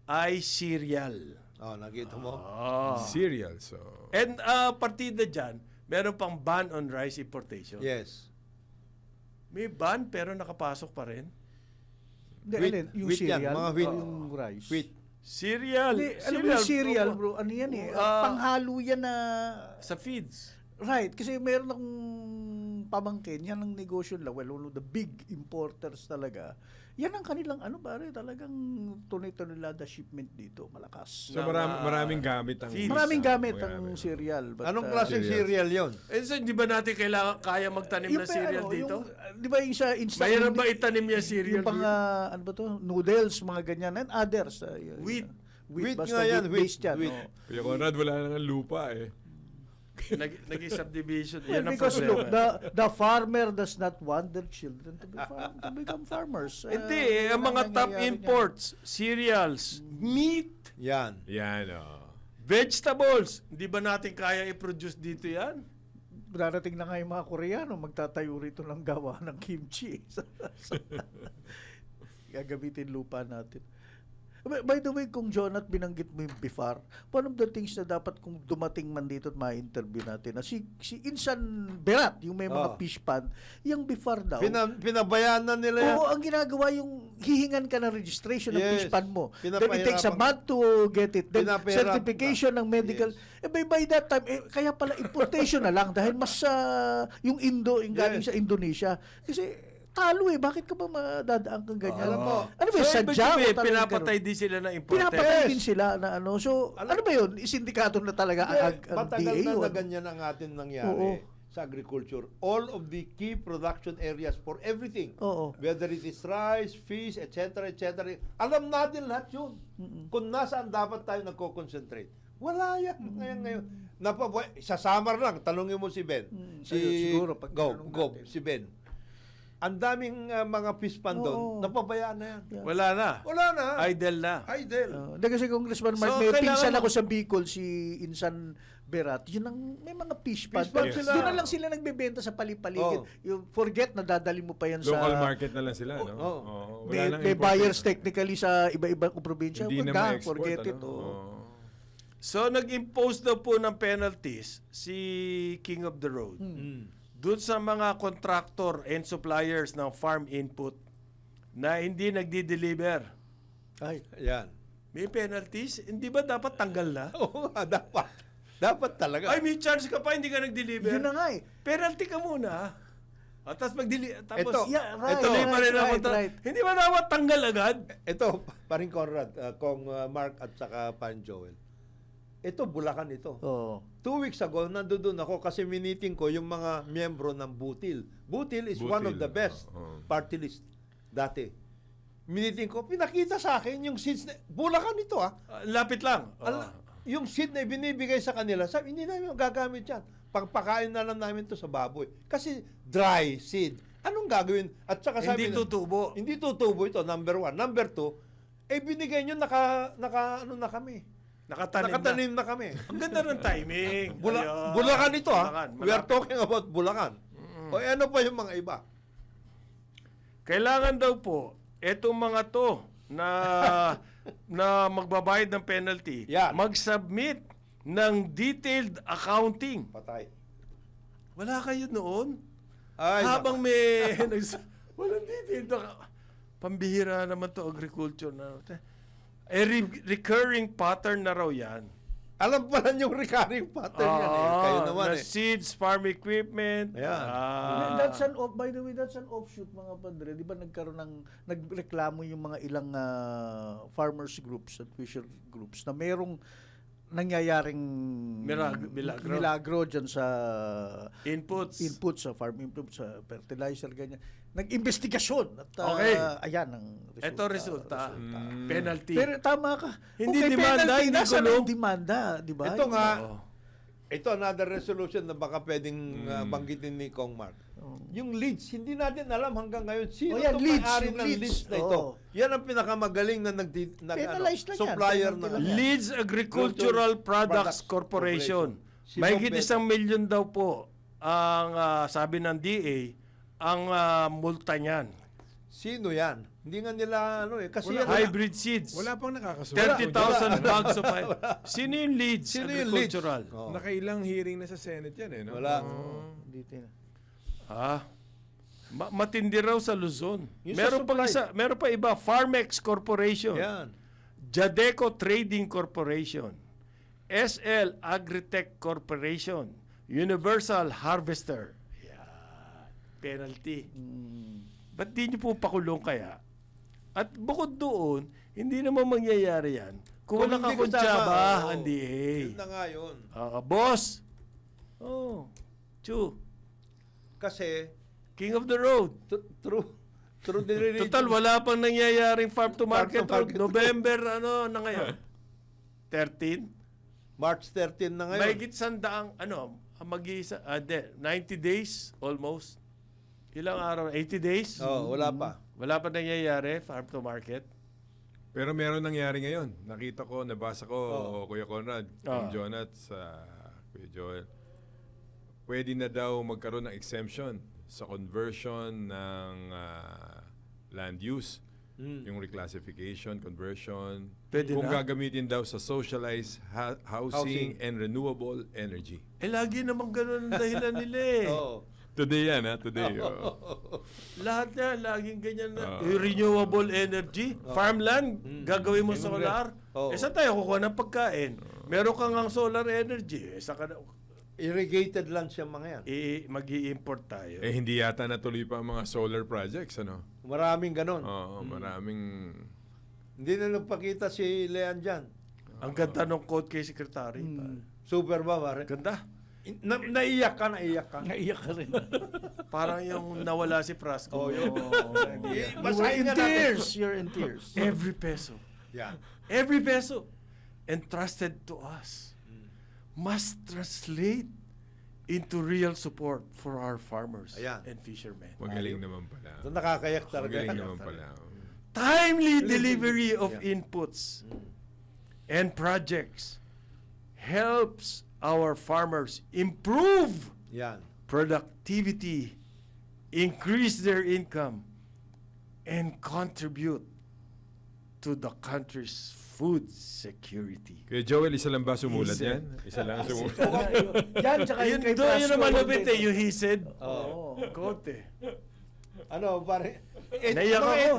ay cereal. Oh, nakita mo? Cereal, so... And partida dyan, meron pang ban on rice importation. Yes. May ban pero nakapasok pa rin. Hindi, Wheat- alin, yung wheat yan, cereal, mga wheat. yung rice. Wheat. Cereal. Hindi, alam mo yung cereal, bro, ano yan eh, panghalo yan na, Sa feeds. right, kasi meron akong pamangkin, yan ang negosyo nila, well, one of the big importers talaga, yan ang kanilang, pare, talagang tunay-tunilada shipment dito, malakas. So maraming gamit ang... Feeds. Maraming gamit Mga ang gamit. cereal. But, Anong klaseng cereal yon? So, hindi ba natin kaya magtanim ng cereal dito? Di ba yung sa instant... Mayroon ba itanim yung cereal Yung pang, dito? ano ba to? Noodles, mga ganyan, and others. Wheat. Wheat basta nga yan, wheat-based yan. wheat. oo. Kuya Conrad, wala nang lupa eh. Naging subdivision. Well, Yan ang because problema. look, the farmer does not want their children to become farmers. Hindi, ang mga top imports, cereals, meat, Yan. Yan, oh. vegetables. Hindi ba natin kaya i-produce dito yan? Darating na nga yung mga Koreano, magtatayo rito ng gawa ng kimchi. Gagamitin lupa natin. By the way, kung Jonat, binanggit mo yung BIFAR, one of the things na dapat kung dumating man dito at ma-interview natin, na si Insan Berat, yung may mga fish pan, yung BIFAR daw. Pinabayaan na nila yan. Oo, ang ginagawa yung hihingan ka ng registration ng Yes. fish pan mo. Then it Pinapahirapan takes a month to get it. Then Pinapahirapan certification ng medical. Yes. By that time, kaya pala importation na lang dahil mas yung galing Yes. sa Indonesia. Kasi talo bakit ka ba madadaan kang ganyan? Alam mo, ano ba yun, So, sadya ibig o sabihin, talagang pinapatay ganun? din sila ng importer. Pinapatay Yes. din sila na ano. So, ano ba yun? Sindikato na talaga ang Matagal DA na yun. na ganyan ang atin nangyari Oo. sa agriculture. All of the key production areas for everything. Oo. Whether it is rice, fish, etc., etc. Alam natin lahat yun. Kung nasaan dapat tayo nagko-concentrate. Wala yan. Ngayon. Sa summer lang, tanungin mo si Ben. Siguro, pag tinanong Gob, natin. si Ben. Ang daming mga fish pan doon, Oo. napabayaan na yan. Wala na. Wala na. Idle na. Idle. Hindi kasi Congressman Mark, So, may kailangan pinsan mo- ako sa Bicol, si Insan Berat. Yun ang, may mga fish pan. Fish pan But sila. Doon na lang sila nagbebenta sa palipaligid. Oh. Yung forget na dadali mo pa yan sa... Local market na lang sila, no? Oo. Oo, wala May, nang may import. buyers technically sa iba-ibang probinsya. Hindi na Wag ma-export, forget ano? it. Oh. Oo. So, nag-impose daw po ng penalties si King of the Road. Doon sa mga contractor and suppliers ng farm input na hindi nagdi-deliver. Ay, Yan. May penalties? Hindi ba dapat tanggal na? Oo, dapat. Dapat talaga. Ay, may charge ka pa, hindi ka nag-deliver. yun na nga eh. Penalty ka muna. At tapos tapos Ito. Yeah, right, tuloy pa rin ang right, kontra- right. Hindi ba dapat tanggal agad? Ito, paring Conrad, kung Mark at saka Pan Joel. Ito, Bulacan ito. Oo. 2 weeks ago, nandoon ako kasi miniting ko yung mga miyembro ng Butil. Butil is one of the best party list dati. Miniting ko, pinakita sa akin yung seeds na, Bulacan ito Lapit lang. Yung seed na ibinibigay sa kanila, sabi, hindi namin gagamit yan. pagpakain na lang namin to sa baboy. Kasi dry seed. Anong gagawin? At saka sabi Hindi tutubo. hindi tutubo ito, number 1. Number 2, binigay nyo, ano na kami. Nakatanim na kami. Ang ganda ng timing. Ayun. Bulacan ito, ha? Bulacan, We are malapit. talking about Bulacan. O ano pa yung mga iba? Kailangan daw po, etong mga to na magbabayad ng penalty, Yan. mag-submit ng detailed accounting. Patay. Wala kayo noon? Ay, Habang may... walang detailed pambihira naman to agriculture na. Recurring pattern na raw yan. alam pala yung recurring pattern yan eh. Kayo naman na eh. seeds, farm equipment. Ayan. That's by the way, that's an offshoot mga padre. Di ba nagkaroon ng, nagreklamo yung mga ilang farmers groups at fisher groups na merong nangyayaring milagro dyan sa Inputs. input sa farm input, sa fertilizer, ganyan. Nag-investigasyon at Okay. ayan ang resulta. Ito resulta. Penalty. Pero tama ka. Hindi Okay, demanda, penalty, hindi nasaan gulong. ang demanda, di ba? Ito nga, Oo. ito another resolution na baka pwedeng banggitin ni Kong Mark. Yung leads, hindi natin alam hanggang ngayon sino Oh, yan, itong leads, may-ari yung ng leads. leads na ito. Oo. Yan ang pinakamagaling na Penalized na yan. supplier Penalty na lang yan. Leeds Agricultural Products Products Corporation. Si Mahigit Bob 1 million daw po ang sabi ng DA ang multa niyan. Sino yan? Hindi nga nila kasi Wala. yan, Hybrid seeds. Wala pang nakakasulat. 30,000 bags of Sino yung Leeds Sino yung leads? Agricultural? Oh. Nakailang hearing na sa Senate yan eh. No? Wala. Dito na. Matindi raw sa Luzon. Yung sa Meron pa supply. meron pa iba, Farmex Corporation. Yan. Jadeco Trading Corporation, SL Agritech Corporation, Universal Harvester. Yan. Penalty. Ba't di nyo po pakulong kaya? At bukod doon, hindi naman mangyayari yan kung wala hindi ka kasama, konsyaba, oo. ang DA. Yun na nga yun. Boss! Oh, Chu, Kasi, King of the Road. through the religion. Total, wala pang nangyayaring farm to market road. Farm to market. November, na ngayon? 13? March 13 na ngayon. Mahigit sandaang, mag-iisa, 90 days almost. Ilang araw? 80 days? Oh, wala pa. Wala pa nangyayari, farm to market. Pero meron nangyari ngayon. Nakita ko, nabasa ko, Kuya Conrad, Kuya Jonat, sa Kuya Joel. Pwede na daw magkaroon ng exemption sa conversion ng land use. Yung reclassification, conversion. Pwede kung na? gagamitin daw sa socialized housing and renewable energy. Lagi naman ganun ang dahilan nila eh. Oo. Today yan, ha? Today. Lahat yan, laging ganyan na. Renewable energy, farmland, gagawin mo solar. Oo. Saan tayo kukuha ng pagkain? Meron kang ang solar energy. Saka Irrigated lang siya mga yan. mag-i-import tayo. Eh, hindi yata natuloy pa ang mga solar projects, ano? Maraming ganon. Oo, maraming... Hindi na nagpakita si Leon dyan. Ang ganda ng quote kay Secretary. Super ba, pare? Ganda. Naiyak ka. Naiyak ka rin. Parang yung nawala si Frasco. Yun. You were Basahin in nga natin. tears. You're in tears. Every peso. Yan. Every peso entrusted to us must translate into real support for our farmers Ayan. and fishermen. Magaling naman pala. Ito nakakayak talaga. Magaling naman pala. Timely delivery of inputs and projects helps our farmers improve Yan. productivity, increase their income, and contribute to the country's food security. Kaya Joel, isa lang ba sumulat He yan? Isa lang sumulat. Yan, tsaka Yun yung kay doon, yun Frasco. naman lupit eh, you he said. Oo. Kote. Ano, pare? Naiyak ako.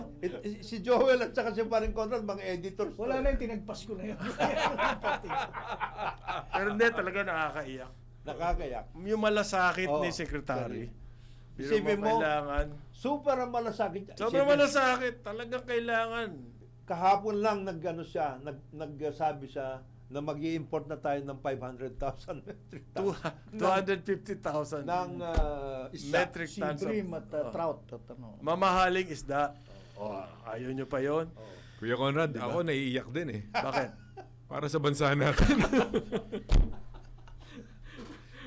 Si Joel at saka si paring Conrad, mga editors. Wala na yung tinagpas ko na yun. Pero hindi, talaga nakakaiyak. Nakakayak. Yung malasakit Oo, ni Secretary. Pero Isipin mo, kailangan. Super ang malasakit. Sobrang malasakit. Talagang kailangan. Kahapon lang nagsabi siya na mag-i-import na tayo ng 500,000 metric tons 250,000 ng isda. metric Sea tons of bream at trout. At mamahaling isda. Ayaw nyo pa yon? Kuya Conrad, ako naiiyak din eh. Bakit? Para sa bansa natin.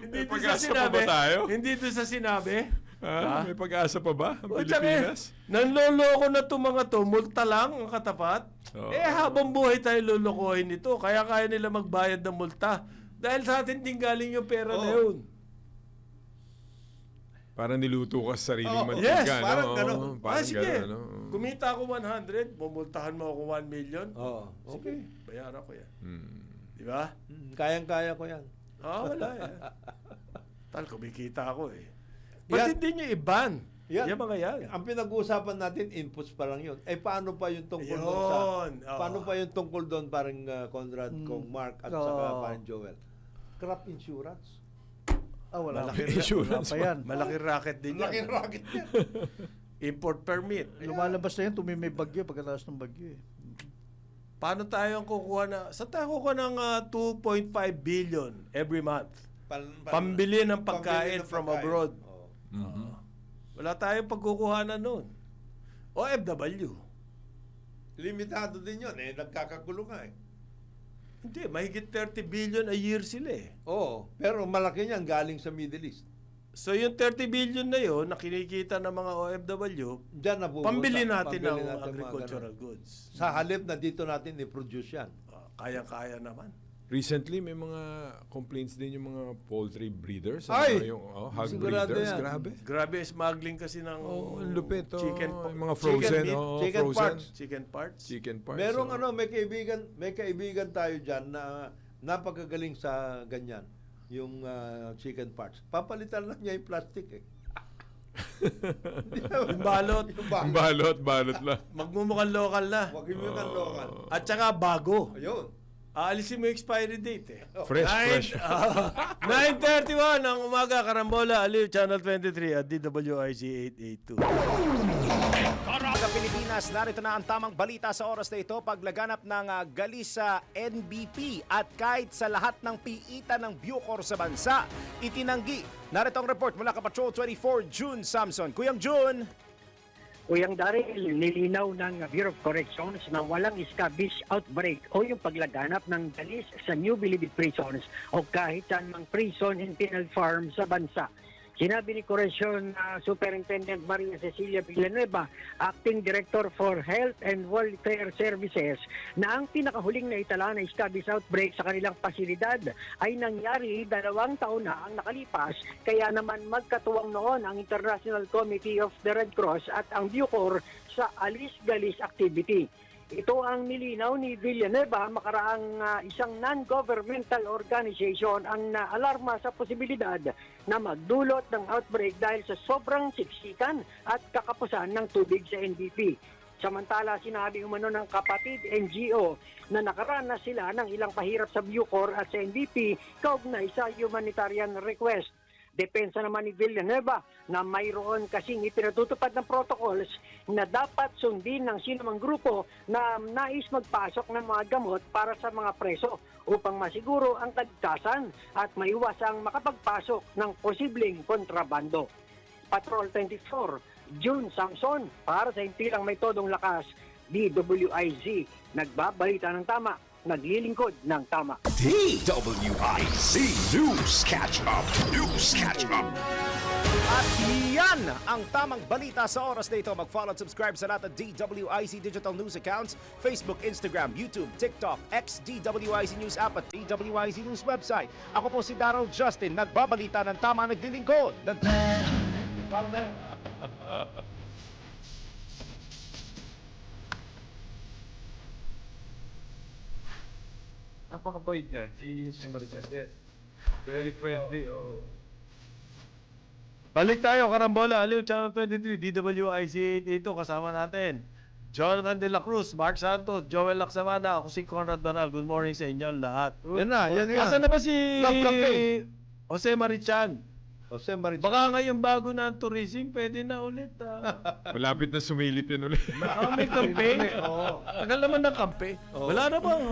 Hindi May doon sa pag-asa pa sinabi. ba tayo? Hindi doon sa sinabi. Ha? May pag-asa pa ba ang O, tsaka, Pilipinas? nanloloko na itong mga to, multa lang ang katapat. Oo. Habang buhay tayo lulukohin nito, kaya kaya nila magbayad ng multa. Dahil sa atin din galing yung pera na yun. Parang niluto ka sa sariling Oo. mantika, Yes, no? parang Oo, ganun. Parang sige, ganun, no? kumita ako 100, mumultahan mo ako 1 million. Oo. Sige, bayaran ko yan. Hmm. Di ba? Kayang-kaya ko yan. Wala yan. Tal, kumikita ako eh. Yan. Ba't hindi nyo i-ban? Yan. Yung mga yan. Ang pinag-uusapan natin, inputs pa lang yun. Paano pa yung tungkol doon sa... Yun. Oo. Paano pa yung tungkol doon, parang Conrad, Kong Mark, at Oo. saka parang Joel? Crop insurance. Wala Malaki pa. insurance Wala pa yan. Malaki racket din yan. rocket yan. Import permit. Lumalabas na yan, tumimay bagyo pagkatapos ng bagyo eh. Paano tayo ang kukuha na... Saan tayo kukuha ng 2.5 billion every month? Pambili ng pagkain from abroad. Oo. Mhm. Wala tayong pagkukuhanan nun. OFW. Limitado din yun nagkakagulo nga eh. Hindi, mahigit 30 billion a year sila eh. Oo, pero malaki niyan galing sa Middle East. So yung 30 billion na yun, na kinikita ng mga OFW, Diyan na pupunta. pambili natin ng Pambili natin mga agricultural ganun. goods. Sa halip na dito natin i-produce yan. Kaya-kaya naman. Recently, may mga complaints din yung mga poultry breeders. Ay! Yung hog Sigurado breeders. yan. Grabe. Grabe, smuggling kasi ng Oh, ang lupit. Oh. chicken, Yung mga frozen. meat, oh, chicken frozen. parts. chicken parts. Chicken parts. Merong oh. may kaibigan tayo diyan na napakagaling sa ganyan, yung chicken parts. Papalitan lang niya yung plastic eh. Yung balot, Yung balot lang. magmumukhang local na. Huwag mo yung kanlokan. At saka bago. Ayun. Aalisin mo yung expiry date eh. Fresh. 9:31 ng umaga, Karambola, Aliw, Channel 23 at DWIC 882. Sa Pilipinas, narito na ang tamang balita sa oras na ito paglaganap ng gali sa NBP at kahit sa lahat ng piitan ng Bucor sa bansa, itinanggi. Narito ang report mula Kapatrol 24, June Samson. Kuyang June! Kuyang Daryl, nilinaw ng Bureau of Corrections na walang scabies outbreak o yung paglaganap ng dalis sa New Bilibid prisons o kahit saan mang prison and penal farm sa bansa. Sinabi ni Correction Superintendent Maria Cecilia Villanueva, Acting Director for Health and Welfare Services, na ang pinakahuling na itala na scabies outbreak sa kanilang pasilidad ay nangyari 2 taon na ang nakalipas, kaya naman magkatuwang noon ang International Committee of the Red Cross at ang Bucor sa alis-galis activity. Ito ang nilinaw ni Villanueva makaraang isang non-governmental organization ang naalarma sa posibilidad na magdulot ng outbreak dahil sa sobrang siksikan at kakapusan ng tubig sa NBP. Samantala, sinabi umano ng kapatid NGO na nakaranas sila ng ilang pahirap sa Bucor at sa NBP kaugnay sa humanitarian request. Depensa naman ni Villanueva na mayroon kasing ipinatutupad ng protocols na dapat sundin ng sinumang grupo na nais magpasok ng mga gamot para sa mga preso upang masiguro ang kaligtasan at maiwasang makapagpasok ng posibleng kontrabando. Patrol 24, June Samson, para sa Impilang May Todong Lakas, DWIZ, nagbabalita ng tama, naglilingkod ng tama. DWIC News Catch Up. News Catch Up. At yan ang tamang balita sa oras na ito. Mag-follow at subscribe sa lahat ng DWIC Digital News accounts, Facebook, Instagram, YouTube, TikTok, X, DWIC News app at DWIC News website. Ako po si Darrell Justin, nagbabalita ng tama, naglilingkod ng Napaka-bait niya. Si Maricel. Very friendly. Oh. Balik tayo, Karambola, Aliw, Channel 23, DWIC 882, kasama natin. Jonathan De La Cruz, Mark Santos, Joel Laksamana, ako si Conrad Banal. Good morning sa inyo lahat. Yan na. Asan na ba si Love campaign. Jose Marichan? Jose Maria. Baka ngayong bago na ang tourism, pwede na ulit. Malapit na sumilip yan ulit. May campaign. Oo. Tagal naman ng campaign. Oo. Wala na bang,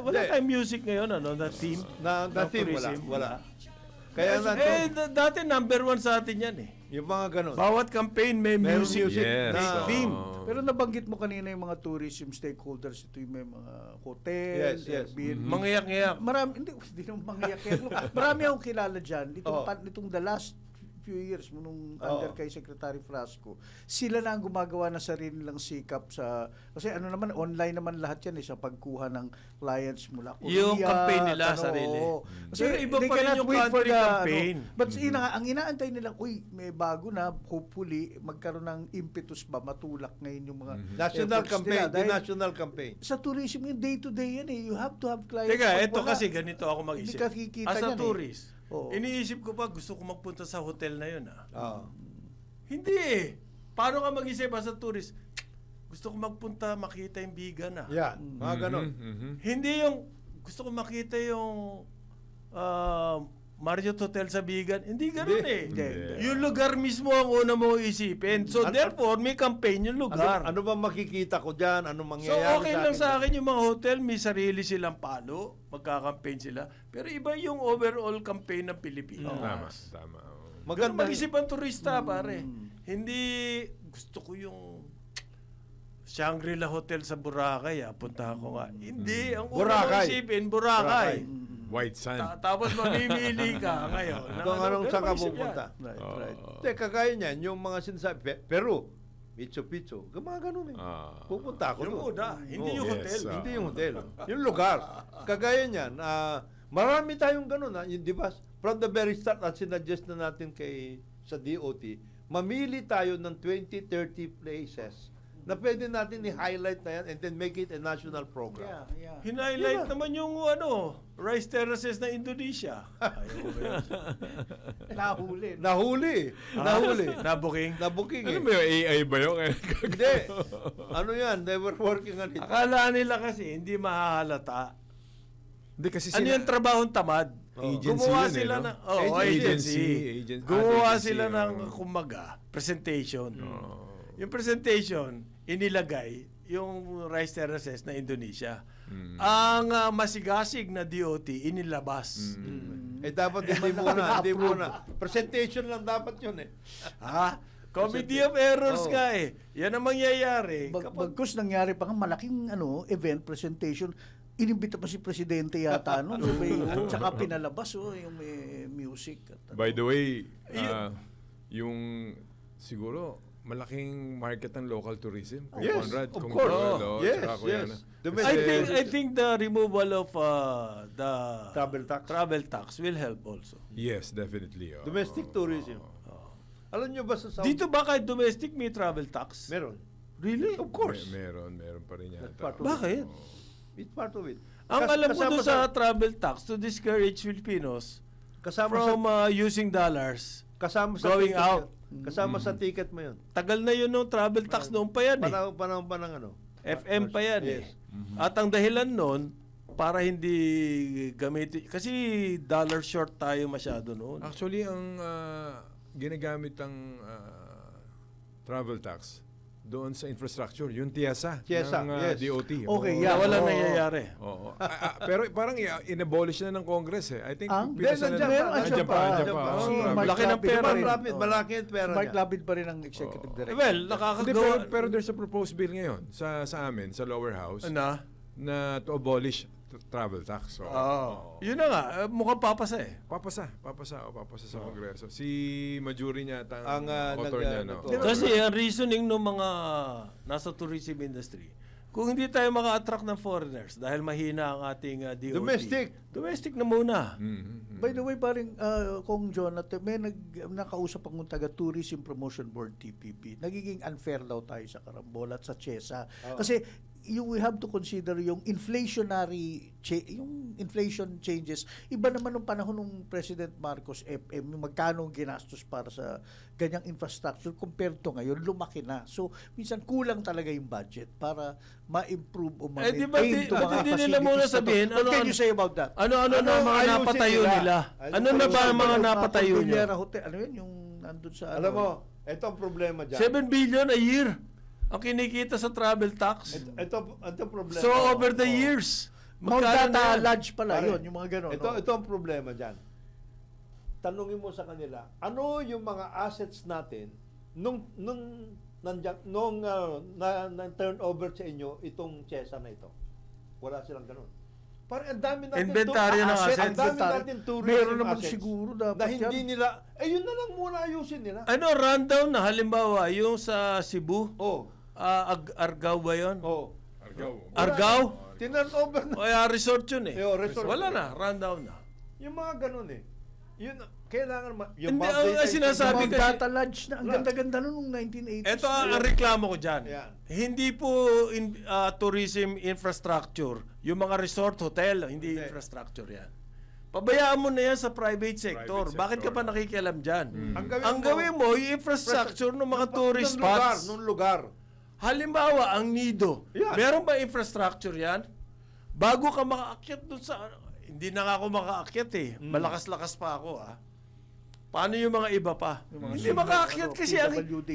wala Hindi. tayong music ngayon, ano, na theme? Na ng team, tourism? wala. Kaya Dati number 1 sa atin yan eh. yung mga ganun. Bawat campaign may Meron music, music Yes. may na- theme. Pero nabanggit mo kanina yung mga tourism stakeholders, ito yung may mga hotel, Yes, yes. Airbnb. Mangiyak-ngiyak. Marami, hindi naman mangiyak-iyak. Marami akong kilala dyan. Oo. Itong the last few years, nung under kay Secretary Frasco, sila na ang gumagawa ng sarili nilang sikap sa, kasi ano naman, online naman lahat yan sa pagkuha ng clients mula Korea. Yung campaign nila, sarili. oo. Kasi Pero iba they pa rin cannot yung wait for country the, campaign. but ang inaantay nilang, uy, may bago na, hopefully, magkaroon ng impetus ba, matulak ngayon yung mga National efforts campaign, nila. the Dahil national campaign. sa tourism yung day-to-day yan eh. You have to have clients. Teka, Pag ito wala, kasi ganito ako mag-isip. Hindi ka kikita As a niyan tourist, Oo. iniisip ko pa gusto ko magpunta sa hotel na yun ah. Oo. Hindi eh. Paano ka mag-isip as a tourist? Gusto ko magpunta, makita yung vegan ah. Yan, mga ganun. Hindi yung gusto ko makita yung Marriott Hotel sa vegan. Hindi ganun eh. Hindi. Yung lugar mismo ang una mo isipin. So therefore, may campaign yung lugar. Ano ba makikita ko dyan? Ano So mangyayari okay lang sa akin yung mga hotel, may sarili silang palo, magka-campaign sila. Pero iba yung overall campaign ng Pilipinas. Tama. Maganda mag-isip ang turista, pare. Hindi gusto ko yung Shangri-La Hotel sa Boracay, puntahan ko nga. Hindi, ang una mo Boracay. isipin, Boracay. White Sand. Tapos mamimili ka ngayon. Kung anong saan ka mag-isip pupunta. Right, right. Teka, kaya niyan, yung mga sinasabi, Peru, Machu Picchu, mga ganun eh. Pupunta ako Yung doon. una, hindi Oo. yung Yes, hotel. Hindi yung hotel. Yung lugar. Kagaya niyan, marami tayong ganun. Di ba? From the very start, at sinuggest na natin sa DOT, mamili tayo ng 20, 30 places na pwede natin i-highlight na yan and then make it a national program. Yeah. Hinighlight naman yung rice terraces na Indonesia. Ayaw ko ba yun? Nahuli. Nahuli. Nabuking. Nabuking Ano eh. ba yung AI ba yun? Hindi. Ano yan? They were working on it. Akala nila kasi hindi mahahalata. Hindi kasi Ano yung trabahong tamad? Agency Gumawa yun eh, sila no? ng Agency. Gumawa Agency, sila ng oo. kumaga presentation. Yung presentation inilagay yung rice terraces na Indonesia. Ang masigasig na DOT inilabas. Dapat hindi muna. Presentation lang dapat yun eh. Comedy of errors ka eh. Yan ang mangyayari. Bagkus nangyari pa nga malaking event presentation. Inimbita pa si Presidente yata at saka pinalabas yung may music. By the way, yung siguro malaking market ng local tourism. Kung Yes, Conrad, of kung course. Joel, Yes, tsaka Kuya yes. Ana. I think the removal of the Travel tax tax. will help also. Yes, definitely. Domestic tourism. Alam nyo ba sa South? Dito ba kahit domestic may travel tax? Meron. Really? Of course. Meron pa rin yata. part of Bakit? It's part of it. Ang alam ko Kasama doon sa travel tax to discourage Filipinos kasama from using dollars. kasama sa going ticket out. yun. Kasama sa ticket mo yun. Tagal na yun ng travel tax noon pa yan eh. Panahon pa ng FM pa yan eh. Yes. At ang dahilan noon, para hindi gamitin, kasi dollar short tayo masyado noon. Actually, ang ginagamit ang travel tax doon sa infrastructure, yung TIESA TIESA, ng yes. DOT. Okay, Oo. yeah. Walang Oo. nangyayari. Oo. Pero parang in-abolish na ng Congress eh. I think Hindi, nandiyan pa. Nandiyan pa. Si Oh, Mark Laki ng Lapid pera pa rin. Malaki yung pera Mark niya. Lapid pa rin ang executive director. Well, Hindi, nakakagawa. pero there's a proposed bill ngayon sa amin, sa lower house, na to abolish travel tax. So, Yun na nga, mukhang papasa eh. papasa sa Kongreso. Si Majuri niya Ang, author niya, no? Kasi ang reasoning ng mga nasa tourism industry, kung hindi tayo maka-attract ng foreigners dahil mahina ang ating DOT. Domestic na muna. By the way, parang kung Jonathan, may nakausap akong taga Tourism Promotion Board TPP. Nagiging unfair daw tayo sa Karambola at sa CHESA. Kasi we have to consider yung yung inflation changes. Iba naman nung panahon ng President Marcos FM, yung magkano ginastos para sa ganyang infrastructure compared to ngayon, lumaki na. So, minsan kulang talaga yung budget para ma-improve o ma-maintain di ba di nila muna sabihin, What can you say about that? Ano na mga ayusin napatayo nila? Ano na ba ang mga napatayo nila? Hotel, ano yun? Yung nandun sa... Alam mo, ito ang problema dyan. 7 billion a year ang kinikita sa travel tax. Ito problema. So over the years, Mount magkano Data na yan? Lodge pala Pare, yun, yung mga gano'n. Ito ang problema dyan. tanungin mo sa kanila, ano yung mga assets natin nung turn over sa inyo itong Chesa na ito? Wala silang ganun. Parang ang dami natin Inventaryo ng assets. ang dami natin tourism Meron naman assets siguro dapat na hindi yan. nila, yun na lang muna ayusin nila. Ano, rundown na halimbawa, yung sa Cebu, Oh, Argao ba yun? oh. Argao? Tinurn over na. O resort yun eh. Resort. Wala na, rundown na. Yung mga ganun eh. Yun, kailangan yung Hindi, Bob ang Data- sinasabi Mga kasi- data lodge na, ang ganda-ganda nun nung 1980s. Ito ang reklamo ko dyan. Yan. Hindi po tourism infrastructure. Yung mga resort, hotel, hindi infrastructure yan. Pabayaan mo na yan sa private sector. Private Bakit ka sector. pa nakikialam dyan? Ang gawin mo, yung infrastructure ng mga tourist spots. Nung lugar. Halimbawa, ang Nido. Yan. Meron ba infrastructure yan? Bago ka makaakyat doon sa... Hindi na nga ako makaakyat eh. Malakas-lakas pa ako ah. Paano yung mga iba pa? Hindi makaakyat kasi ang... PWD,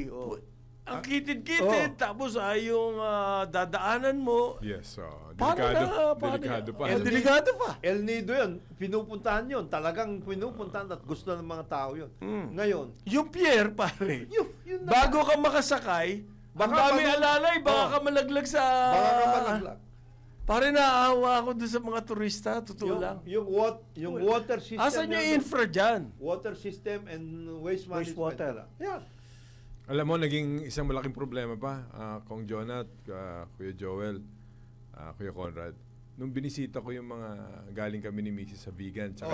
Ang kitid-kitid, tapos yung dadaanan mo. Yes, Paano na? delikado pa. Delikado pa. El Nido yun, pinupuntahan yun. Talagang pinupuntahan at gusto ng mga tao yun. Ngayon, Yung pier, pare. yun na. Bago ka makasakay, ang Baka dami alalay, baka Oh. ka malaglag sa... Baka ka malaglag. Pare, naaawa ako doon sa mga turista, totoo lang. Yung water system. Asan yung yan, infra dyan? water system and waste management. Wastewater. Yan. Alam mo, naging isang malaking problema pa, Kong Jonat, Kuya Joel, Kuya Conrad. Nung binisita ko yung mga galing kami ni Mrs. sa Vegan, tsaka,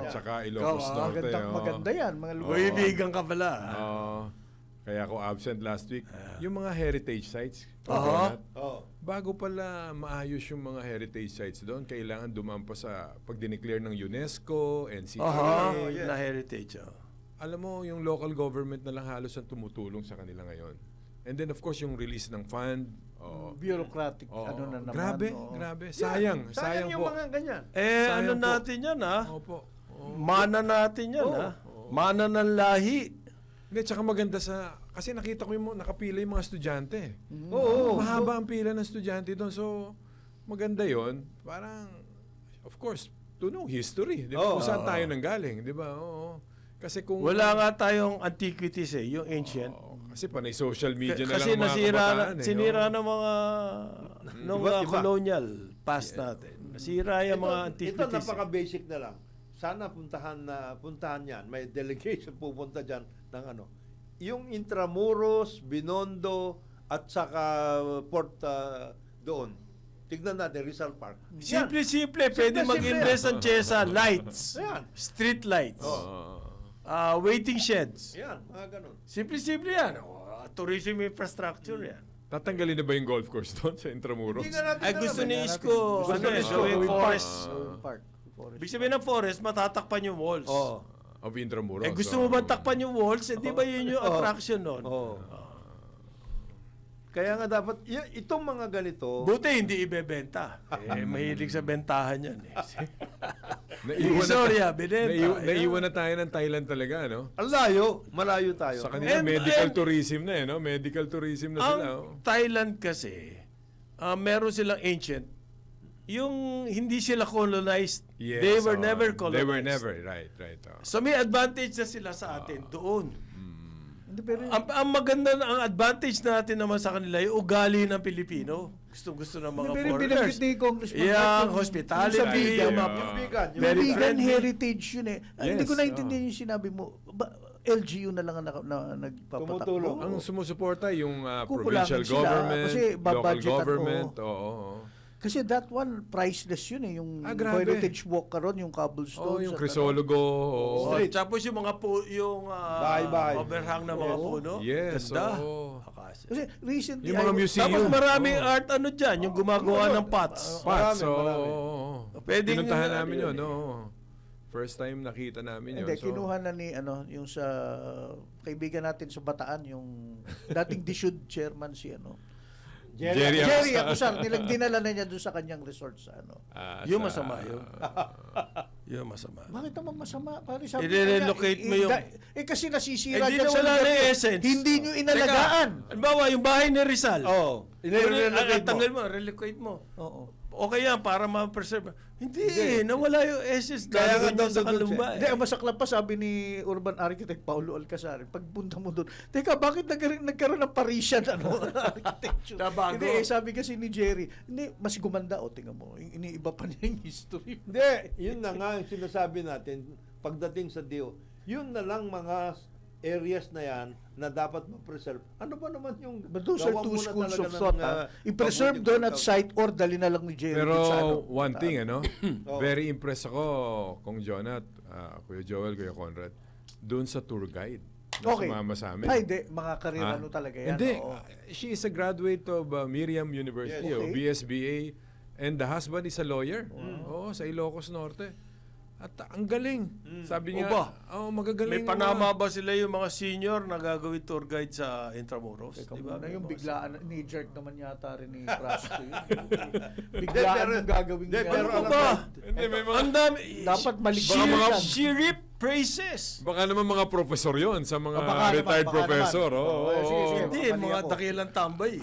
tsaka Ilocos Norte. Maganda yan, mga lugar. Uy, bigang ka pala. Kaya ako absent last week. Yung mga heritage sites, Aha. Conrad, Oh. bago pala maayos yung mga heritage sites doon, kailangan dumaan pa sa pag-declare ng UNESCO, NCAA. Aha, yes. na heritage. Alam mo, yung local government na lang halos ang tumutulong sa kanila ngayon. And then of course, yung release ng fund. Bureaucratic, Oo. ano na naman. Grabe, oo. grabe. Sayang yung po. mga ganyan. Ano Sayang po. natin yan Opo. Mana natin yan Mana ng lahi. Hindi, tsaka maganda kasi nakita ko yung nakapila yung mga estudyante. Oo. Mahaba ang pila ng estudyante doon. So, maganda yon. Parang, of course, to know history. Di ba? Oo. Kung saan tayo nanggaling. Di ba? Oo. Kasi kung... Wala nga tayong antiquities yung ancient. Kasi panay social media na Kasi lang mga kabataan. sinira ng mga nung Iba. colonial past natin. Nasira yung mga Ito antiquities. napaka-basic na lang. Sana puntahan yan. May delegation pupunta dyan ng ano. Yung Intramuros, Binondo, at saka Port doon. Tignan natin, Rizal Park. Yan. Simple. Pwede Simple, mag-invest simple. ang Chesa. Lights. Yan. Street lights. Waiting sheds. Yan, mga ganun. Simple yan. Tourism infrastructure yan. Tatanggalin na ba yung golf course doon sa Intramuros? Hindi nga natin Ay, alam gusto eh. ni Isko, gawing forest. Park. Ibig sabihin ng forest, matatakpan yung walls. Oo. Of Intramuros. Gusto mo bang takpan yung walls? Di ba yun yung attraction nun? Oo. Kaya nga dapat, itong mga ganito, Buti hindi ibebenta. Mahilig sa bentahan yan. Naiwan Sorry, na, binenta. naiwan na tayo ng Thailand talaga, no? ang layo, malayo tayo. Sa kanila, And- medical and- tourism na no? Medical tourism na sila, Ang Thailand kasi, meron silang ancient. Yung hindi sila colonized, Yes, they were never colonized. They were never, right. So may advantage na sila sa atin doon. Hindi, pero Ang maganda na ang advantage natin naman sa kanila yung ugali ng Pilipino. Gusto ng mga pero foreigners. binanggit ni Congressman Yung Mark hospitality, yung sa vegan, yung mga Yung vegan, yung very vegan friendly. heritage yun eh. Hindi Yes, ko naintindihan yung sinabi mo. LGU na lang ang nagpapatakbo. Tumutulong. Ang sumusuporta yung Kukulangan provincial sila government, kasi local babudgetan, government. Oo. Kasi that one, priceless yun eh. Yung grabe. heritage walk ka ron, yung cobblestone. Yung sa- Crisologo. oo. Oh, tapos yung mga yung Bahay-bahay. overhang na mga Oo. puno. Yes, Ganda. oo. Akasya. Kasi recently, Yung mga museum. Tapos maraming art dyan, yung gumagawa ng pots. Pots, Marami. Pwedeng- Pinuntahan namin ano yun, yun no? First time nakita namin yun. Hindi, So, kinuha na ni, yung sa kaibigan natin sa Bataan, yung dating DSUD chairman si, Jerry Jerry Acosar. Acosar, dinala na niya doon sa kanyang resort sa Yung masama yun. Yung masama. Bakit naman masama? Pare, sabi I-relocate mo yung- kasi nasisira Hindi dyan na sa wala lugar na yung niyo. essence. Hindi nyo inalagaan. Teka, halimbawa, yung bahay ni Rizal. Oo. Relocate Relocate mo. tanggal mo, relocate mo. Oo. Okay yan, para ma-preserve. Hindi, nawala yung essence. Kaya nga Kaya daw sa doon kalumba. Hindi, ang masaklap pa sabi ni urban architect Paulo Alcazar, pagpunta mo doon, teka, bakit nagkaroon ng Parisian architecture? Nabago. Hindi, sabi kasi ni Jerry, hindi, mas gumanda, tingnan mo, iniiba pa niya yung history. Hindi, yun na nga yung sinasabi natin pagdating sa DO. Yun na lang mga areas na yan na dapat ma-preserve. Ano ba naman yung But those are gawa two muna schools talaga of ng, thought. I-preserve mabuting doon at pagka- site or dali na lang ni Jerry. Pero dun sa ano. one thing, Oo. very impressed ako, Kong Jonat, Kuya Joel, Kuya Conrad, doon sa tour guide. Na Okay. sumama sa amin. Ay, hindi. Mga karir Ah, ano talaga yan. Hindi. oo. She is a graduate of Miriam University, Yes. o Okay. BSBA, and the husband is a lawyer. Oo, sa Ilocos Norte. At ang galing. Sabi niya, Oba. magagaling. May panama ba sila yung mga senior na gagawin tour guide sa Intramuros? Teka Di ba? muna, yung May mga biglaan, ni-jerk naman yata rin ni Prasto yun. Hindi, Biglaan pero- mong gagawin hindi, niya. pero Ano alam ba? mo, Hindi, may mga, Ang dami. Dapat maligyan She, yan. she rip praises. baka naman mga professor yon sa mga Baka naman, retired baka professor. naman. Oo, Oo, sige, sige. Hindi, Mali mga ako. dakilang tambay.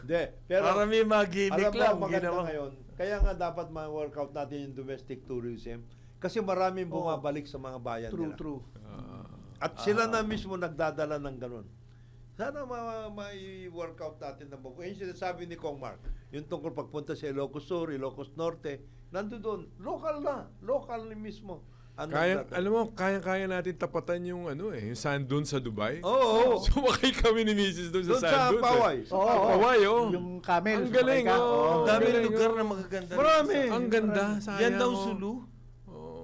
Hindi, pero Para may mga gimmick alam mo, lang. ang maganda Ginawa. ngayon, kaya nga dapat ma-workout natin yung domestic tourism kasi maraming bumabalik sa mga bayan True, nila. true. At sila na mismo nagdadala ng ganun. Sana ma-workout natin ng buko. Yung sinasabi ni Kong Mark, yung tungkol pagpunta sa Ilocos Sur, Ilocos Norte, nando doon, local na, local mismo. Alam mo, kaya natin tapatan yung yung sand dune sa Dubai. Oo. Sumakay kami ni Mrs. doon sa Doon sand sa dunes. Paway. Oo, Paway, oh. Yung camel. Ang galing, sumakay ka. oh. Ang daming Galing, lugar oh. na magaganda. Marami. Ang ganda. Sayang, Yan daw oh. Sulu.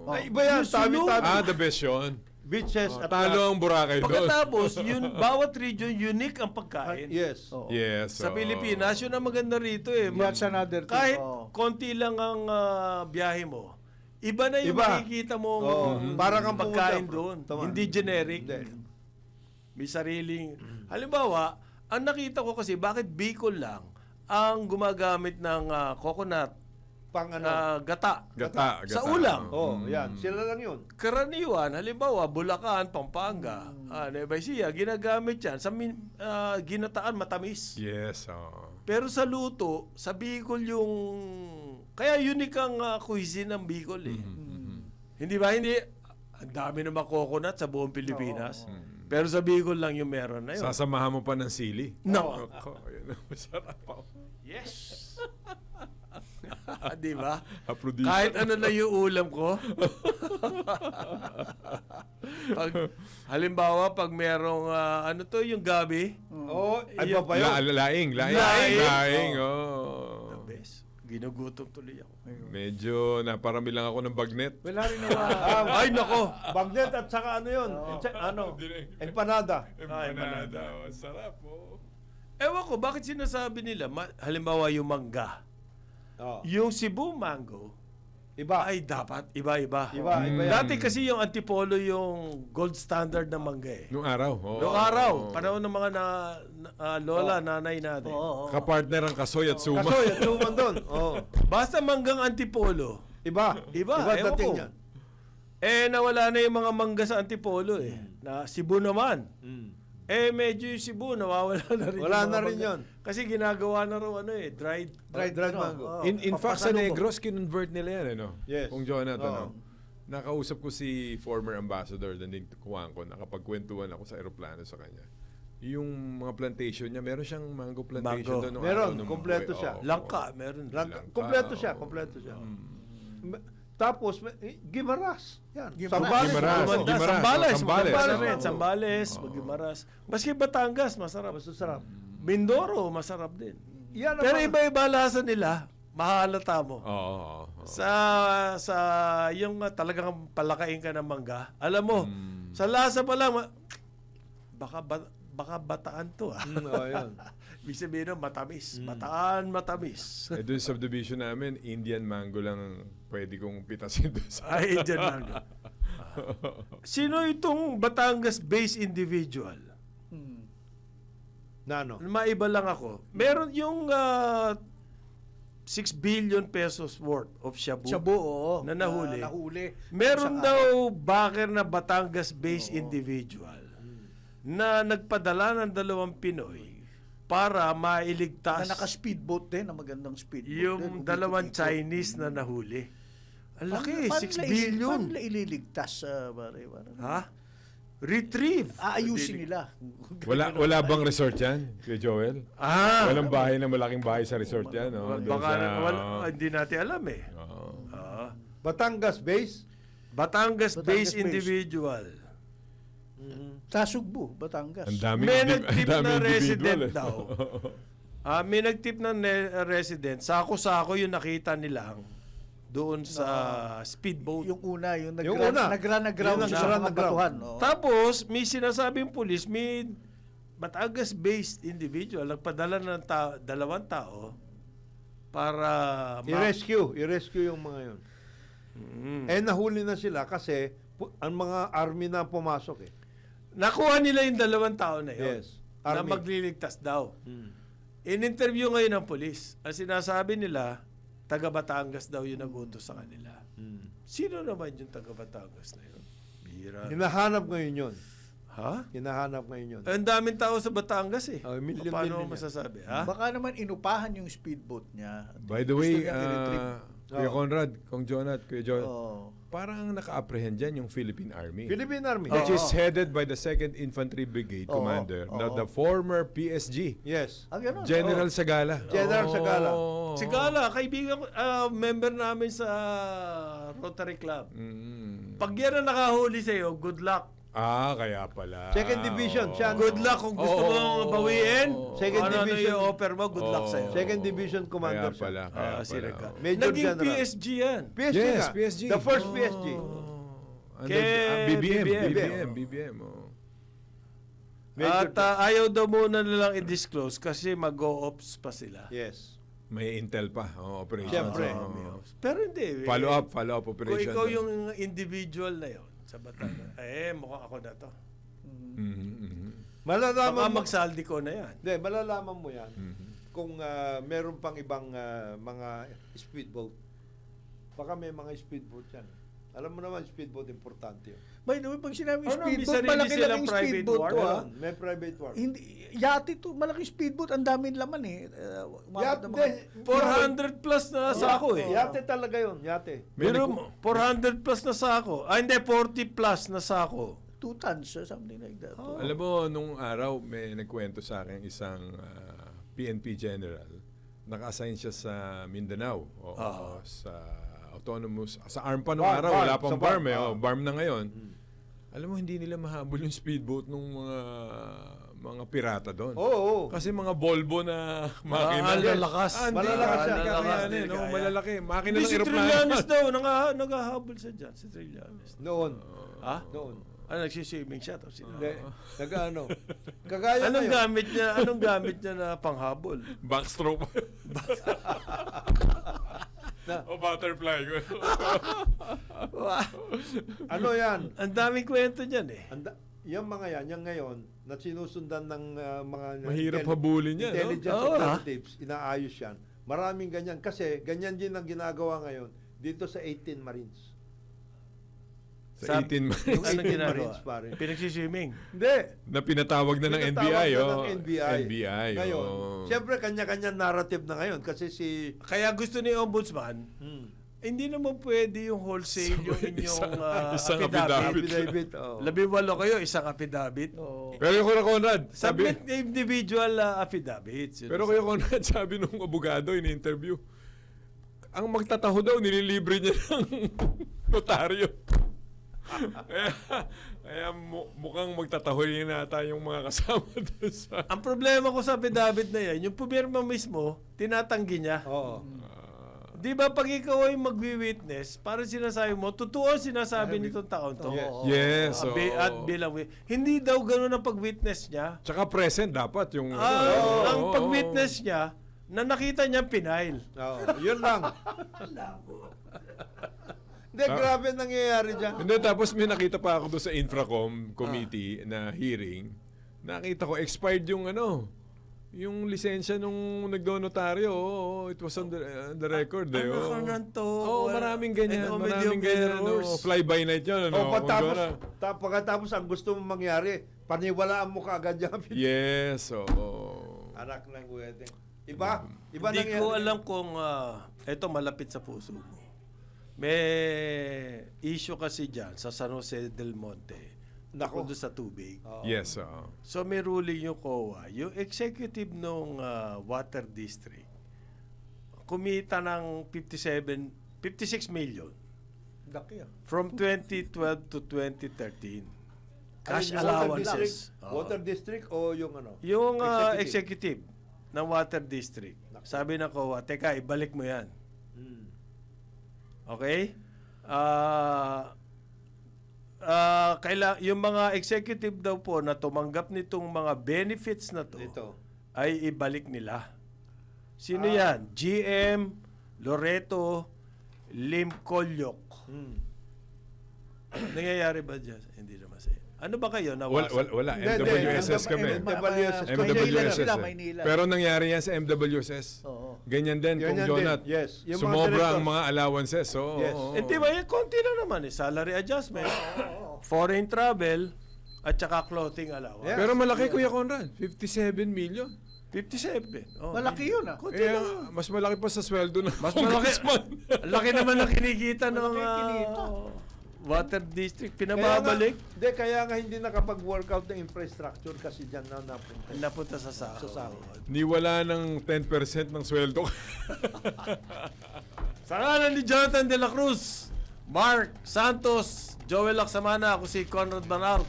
Ay, iba yan, Yung Sulu? tabi-tabi. The best yun. Beaches at Talo ang Boracay doon. Pagkatapos, bawat region unique ang pagkain. Yes. Oo. Yes. Sa oo. Pilipinas, yun ang maganda rito eh. That's another thing. Kahit Oo. konti lang ang biyahe mo, iba na yung Iba. makikita mong Oo. Para kang pagkain pumunta, doon. tama. Hindi generic. Hindi. May sariling... Halimbawa, ang nakita ko kasi, bakit Bicol lang ang gumagamit ng coconut Pang ano. gata Gata. sa ulam. Oh, yan. Sila lang yun. Karaniwan, halimbawa, Bulacan, Pampanga, Nueva Ecija, ginagamit yan sa ginataan matamis. Yes. oo. Pero sa luto, sa Bicol yung... Kaya unique ang cuisine ng Bicol eh. Hindi ba? Hindi... Ang dami naman coconut sa buong Pilipinas. Pero sa Bicol lang yung meron na yun. Sasamahan mo pa ng sili. No. Yun ang masarap. Yes! Di ba? Aphrodisiac. Kahit ano na yung ulam ko. Halimbawa, pag merong, yung gabi, Oh, ay ba ba yun? Laing. Laing. Oh. the best. Ginugutom tuloy ako. Medyo naparami lang ako ng bagnet. Wala rin naman. Ay, nako! Bagnet at saka ano yun? Empanada. Empanada. Sarap. Oh. Ewan ko, bakit sinasabi nila, halimbawa yung mangga, Oh. yung Cebu mango, Iba. ay dapat iba-iba. Iba yan. Dati kasi yung Antipolo yung gold standard ng mangga eh. Nung araw. Oh. Noong araw, panahon ng mga lola, nanay natin. Oo. Kapartner ang Kasoy at Suma. Kaso, yung suman doon. Oh. Basta manggang Antipolo, Iba. Iba, Iba ewan dating ko. yan. nawala na yung mga mangga sa Antipolo eh. Na Cebu naman. Medyo yung Cebu, nawawala na rin. Wala yung mga na rin mangga. yun. Kasi ginagawa na raw dried. Dried mango. Oo. In fact, sa Papasalubong. Negros, kinonvert nila yan. Yes. Kung Jonathan. Oo. Nakausap ko si former ambassador Danig Kuwangko. Nakapagkwentuhan ako sa aeroplano sa kanya. Yung mga plantation niya, meron siyang mango plantation Mango. doon. nung Meron, araw nung kompleto buhay. siya. Oo. Langka, meron. Kompleto siya, kompleto siya. Tapos, Gimaras. Yan. Gimaras. Gimaras. Ano? Gimaras. Sambales, Sambales. maganda rin. Oo. Sambales, Magimaras. Maski Batangas, masarap. Masasarap. Mindoro, masarap din. Yan ang Pero mga- iba-iba lasa nila, mahalata mo. Oo. Sa yung talagang palakain ka ng mangga, alam mo, sa lasa pa lang, baka bataan to ah. Oh, yun. Ibig sabihin nun, matamis. Bataan, matamis. Eh, doon sa subdivision namin, Indian mango lang pwede kong pitasin doon sa... Ay, dyan lang. Sino itong Batangas-based individual? Nano. Maiba lang ako. Meron yung 6 billion pesos worth of shabu. Shabu, oo. Na nahuli. Nahuli. Meron Sa- daw backer na Batangas-based individual na nagpadala ng 2 Pinoy para mailigtas Na naka-speedboat din, na magandang speedboat din. yung dalawang Umikot-ikot. Chinese na nahuli. Ang laki, Paano 6 nila billion. Paano nila ililigtas, pare? Ha? Retrieve. Aayusin nila. Wala bang resort yan, Kuya Joel? Walang bahay na malaking bahay sa resort yan. No? Doon Baka sa- hindi natin alam eh. Oo. Batangas base. Batangas-based Batangas-based. individual. Sa Sugbo, Batangas. Ang daming May ang nagtip na daming resident individual, eh. daw. May nagtip na resident. Sako-sako yung nakita nilang doon sa speedboat. Yung una, yung Yung una. nag-run Yung siya sa mga nag-run. batuhan. Oh. Tapos, may sinasabing pulis, may Batangas-based individual nagpadala ng dalawang tao para I-rescue yung mga yun. Nahuli na sila kasi ang mga army na pumasok eh. nakuha nila yung dalawang tao na yun. Yes. Na Army. magliligtas daw. In-interview ngayon ng pulis. Ang sinasabi nila, taga Batangas daw yung nag-utos sa kanila. Sino naman yung taga Batangas na yun? Bihira. Hinahanap ngayon yun. Ha? Hinahanap ngayon yun. Ang daming tao sa Batangas eh. Oh, million, Paano million mo yan. masasabi? Ha? Baka naman inupahan yung speedboat niya. By the way, Gusto niya i-retrieve. Kuya Conrad, Kong Jonat, Kuya Joel, Oh. parang naka-apprehend dyan yung Philippine Army. Philippine Army. Which is headed by the 2nd Infantry Brigade Oo, Commander, oo. the former PSG, Yes. Ganun. General Sagala. General Sagala. Sigala, kaibigan ko, member namin sa Rotary Club. Pag yan ang nakahuli sa'yo, good luck. Kaya pala. Second division, siya. Good luck kung gusto mong bawiin. Second ano division. yung offer mo, good luck sa'yo. Second Division Kaya Commander siya. pala. Kaya Sira pala. ka. Major Naging General. PSG yan. PSG Yes, nga. PSG. The first PSG. BBM. Oh. Major At ayaw daw muna nilang i-disclose kasi mag-o-ops pa sila. Yes. May intel pa. Operation. Siyempre. Pero hindi. Follow-up Kung operation. ikaw yung individual na yon sa Batangas, mukhang ako na to. Baka Malalaman mo. magsaldi ko na yan. Hindi, malalaman mo yan kung meron pang ibang mga speedboat. Baka may mga speedboat yan. Alam mo naman, speedboat importante yun. By the way, pag sinabing Ano, may speedboat, sarili malaki silang lang yung private speedboat war? to. Meron, may private war. Hindi, yate to, malaking speedboat, ang daming laman eh. Yate, 400 plus na sako eh. Yate talaga yun, yate. Pero 400 plus na sako. Hindi, 40 plus na sako. 2 tons, something like that. Alam mo, nung araw, may nagkwento sa akin isang PNP general. Naka-assign siya sa Mindanao. Sa autonomous. Sa ARM pa nung Farm, araw. Wala pang sa BARM farm. BARM na ngayon. Alam mo, hindi nila mahabol yung speedboat nung mga pirata doon. Oo. Kasi mga Volvo na makina. Ang lalakas. Malalakas Hindi yan. kakayanin, no? Malalaki. Makina Hindi ng si aeroplano. Trillanes daw. Naghahabol siya dyan. Si Trillanes. Noon. Ha? Noon. Nagsiswimming siya. Tapos Hindi. Nag-ano. Kagaya Anong ngayon. gamit niya? Anong gamit niya na panghabol? Backstroke. O butterfly. Ano yan? Ang daming kwento niyan eh. Yung mga yan ngayon, na sinusundan ng mga Mahirap habulin yan, no? intelligence Oo, operatives, inaayos yan. Maraming ganyan. Kasi ganyan din ang ginagawa ngayon dito sa 18 Marines. Sa 18 Yung months. 18 Anong ginagawa? Marines, pare. Pinagsiswimming. Hindi. Na pinatawag na ng Pinatawag NBI. na Oh. ng NBI. NBI. Ngayon, oh. siyempre kanya-kanya narrative na ngayon kasi Kaya gusto ni Ombudsman, hindi naman pwede yung wholesale yung inyong isang affidavit. affidavit. Oh. 18 kayo, isang affidavit. Pero yung Kuya Conrad, sabi, Submit individual affidavits. Yun. pero Kuya Conrad, sabi nung abogado in interview, ang magtataho daw, nililibre niya ng notaryo. kaya mukhang magtatahoy na tayo yung mga kasama doon sa... Ang problema ko sa affidavit na yan, yung pumirma mismo, tinatanggi niya. Oo. Di ba pag ikaw ay magwi-witness, parang sinasabi mo, totoo ang sinasabi nitong taon to. Yes. oo. At bilang hindi daw gano'n ang pag-witness niya. Tsaka present dapat yung... Ang pag-witness niya, na nakita niya pinail. Oo. Yun lang. Hindi, grabe nangyayari dyan. Hindi, tapos may nakita pa ako doon sa Infracom committee na hearing. Nakita ko, expired yung yung lisensya nung nagdo-notaryo. It was on the record. Maraming ganyan. Maraming ganyan. Fly-by-night yun. Pagkatapos ang gusto mong mangyari, paniwalaan mo kaagad yung affidavit. Yes, oo. Anak ng wedding. Iba Hindi nangyari. ko alam kung ito malapit sa puso mo. May issue kasi dyan sa San Jose del Monte. Nako. Doon sa tubig. Yes, oo. So may ruling yung COA. Yung executive nung water district, kumita ng 56 million Laki ah. from 2012 to 2013. Cash Yung allowances. Water district o yung ano? Yung executive ng water district, sabi ng COA, teka, ibalik mo yan. Okay? Yung mga executive daw po na tumanggap nitong mga benefits na to, Ito. ay ibalik nila. Sino yan? GM, Loreto, Lim Kolyok. Nangyayari ba dyan? Hindi naman sa'yo. Ano ba kayo? Wala. Hindi, MWSS kami. MWSS. MWSS. Sila, eh. Maynila. Pero nangyari yan sa MWSS. Oo. Ganyan din kung Ganyan Jonat. din, yes. Yung mga Sumobra ang directors. mga allowances. Oo. Yes. oo. Hindi ba? Konti lang naman eh. Salary adjustment, foreign travel, at saka clothing allowance. Yeah. Pero malaki, Kuya Conrad. 57 million. 57. Oh, Malaki yun ah. Konti Eh, lang. mas malaki pa sa sweldo ng Mas malaki. congressman. Ang laki naman ng kinikita ng Malaki kinita. water district. Kaya Pinababalik. kaya nga hindi nakapag-workout ng infrastructure kasi dyan na napunta. Napunta sa sahod. Niwala ng 10% ng sweldo. Sa ngalan ni Jonathan De La Cruz, Mark Santos, Joel Laksamana, ako si Conrad Manark,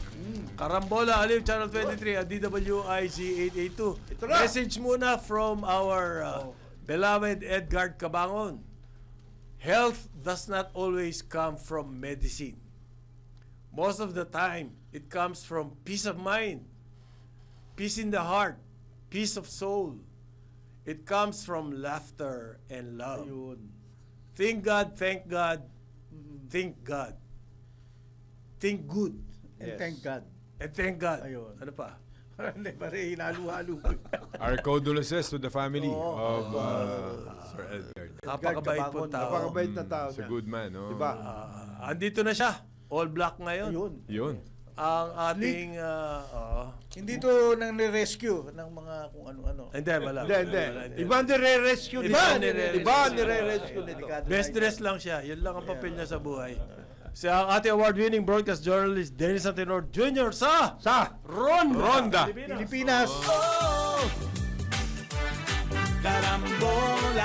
Karambola, Aliw, Channel 23, at DWIC 882. Ito na. Message muna from our beloved Edgar Cabangon. Health does not always come from medicine. Most of the time, it comes from peace of mind, peace in the heart, peace of soul. It comes from laughter and love. Thank God, think God. Think good. And thank God. And thank God. Ayun. Ano pa? Hindi, pare, hinalo-halo. Our condolences to the family of Sir Edgar. Napakabait po tao. Napakabait na tao It's a niya. good man. No? Diba? Andito na siya. All black ngayon. Yun. Yun. Ang ating... Hindi to nang rescue ng mga kung ano-ano. Hindi, wala. Hindi. Iba ang nire-rescue nito. Iba ang nire-rescue. Iba ang nire-rescue nito. Best dress lang siya. Yun lang ang papel niya sa buhay. Sa ating award-winning broadcast journalist Dennis Antenor Jr. sa Ronda. Pilipinas. Karambola.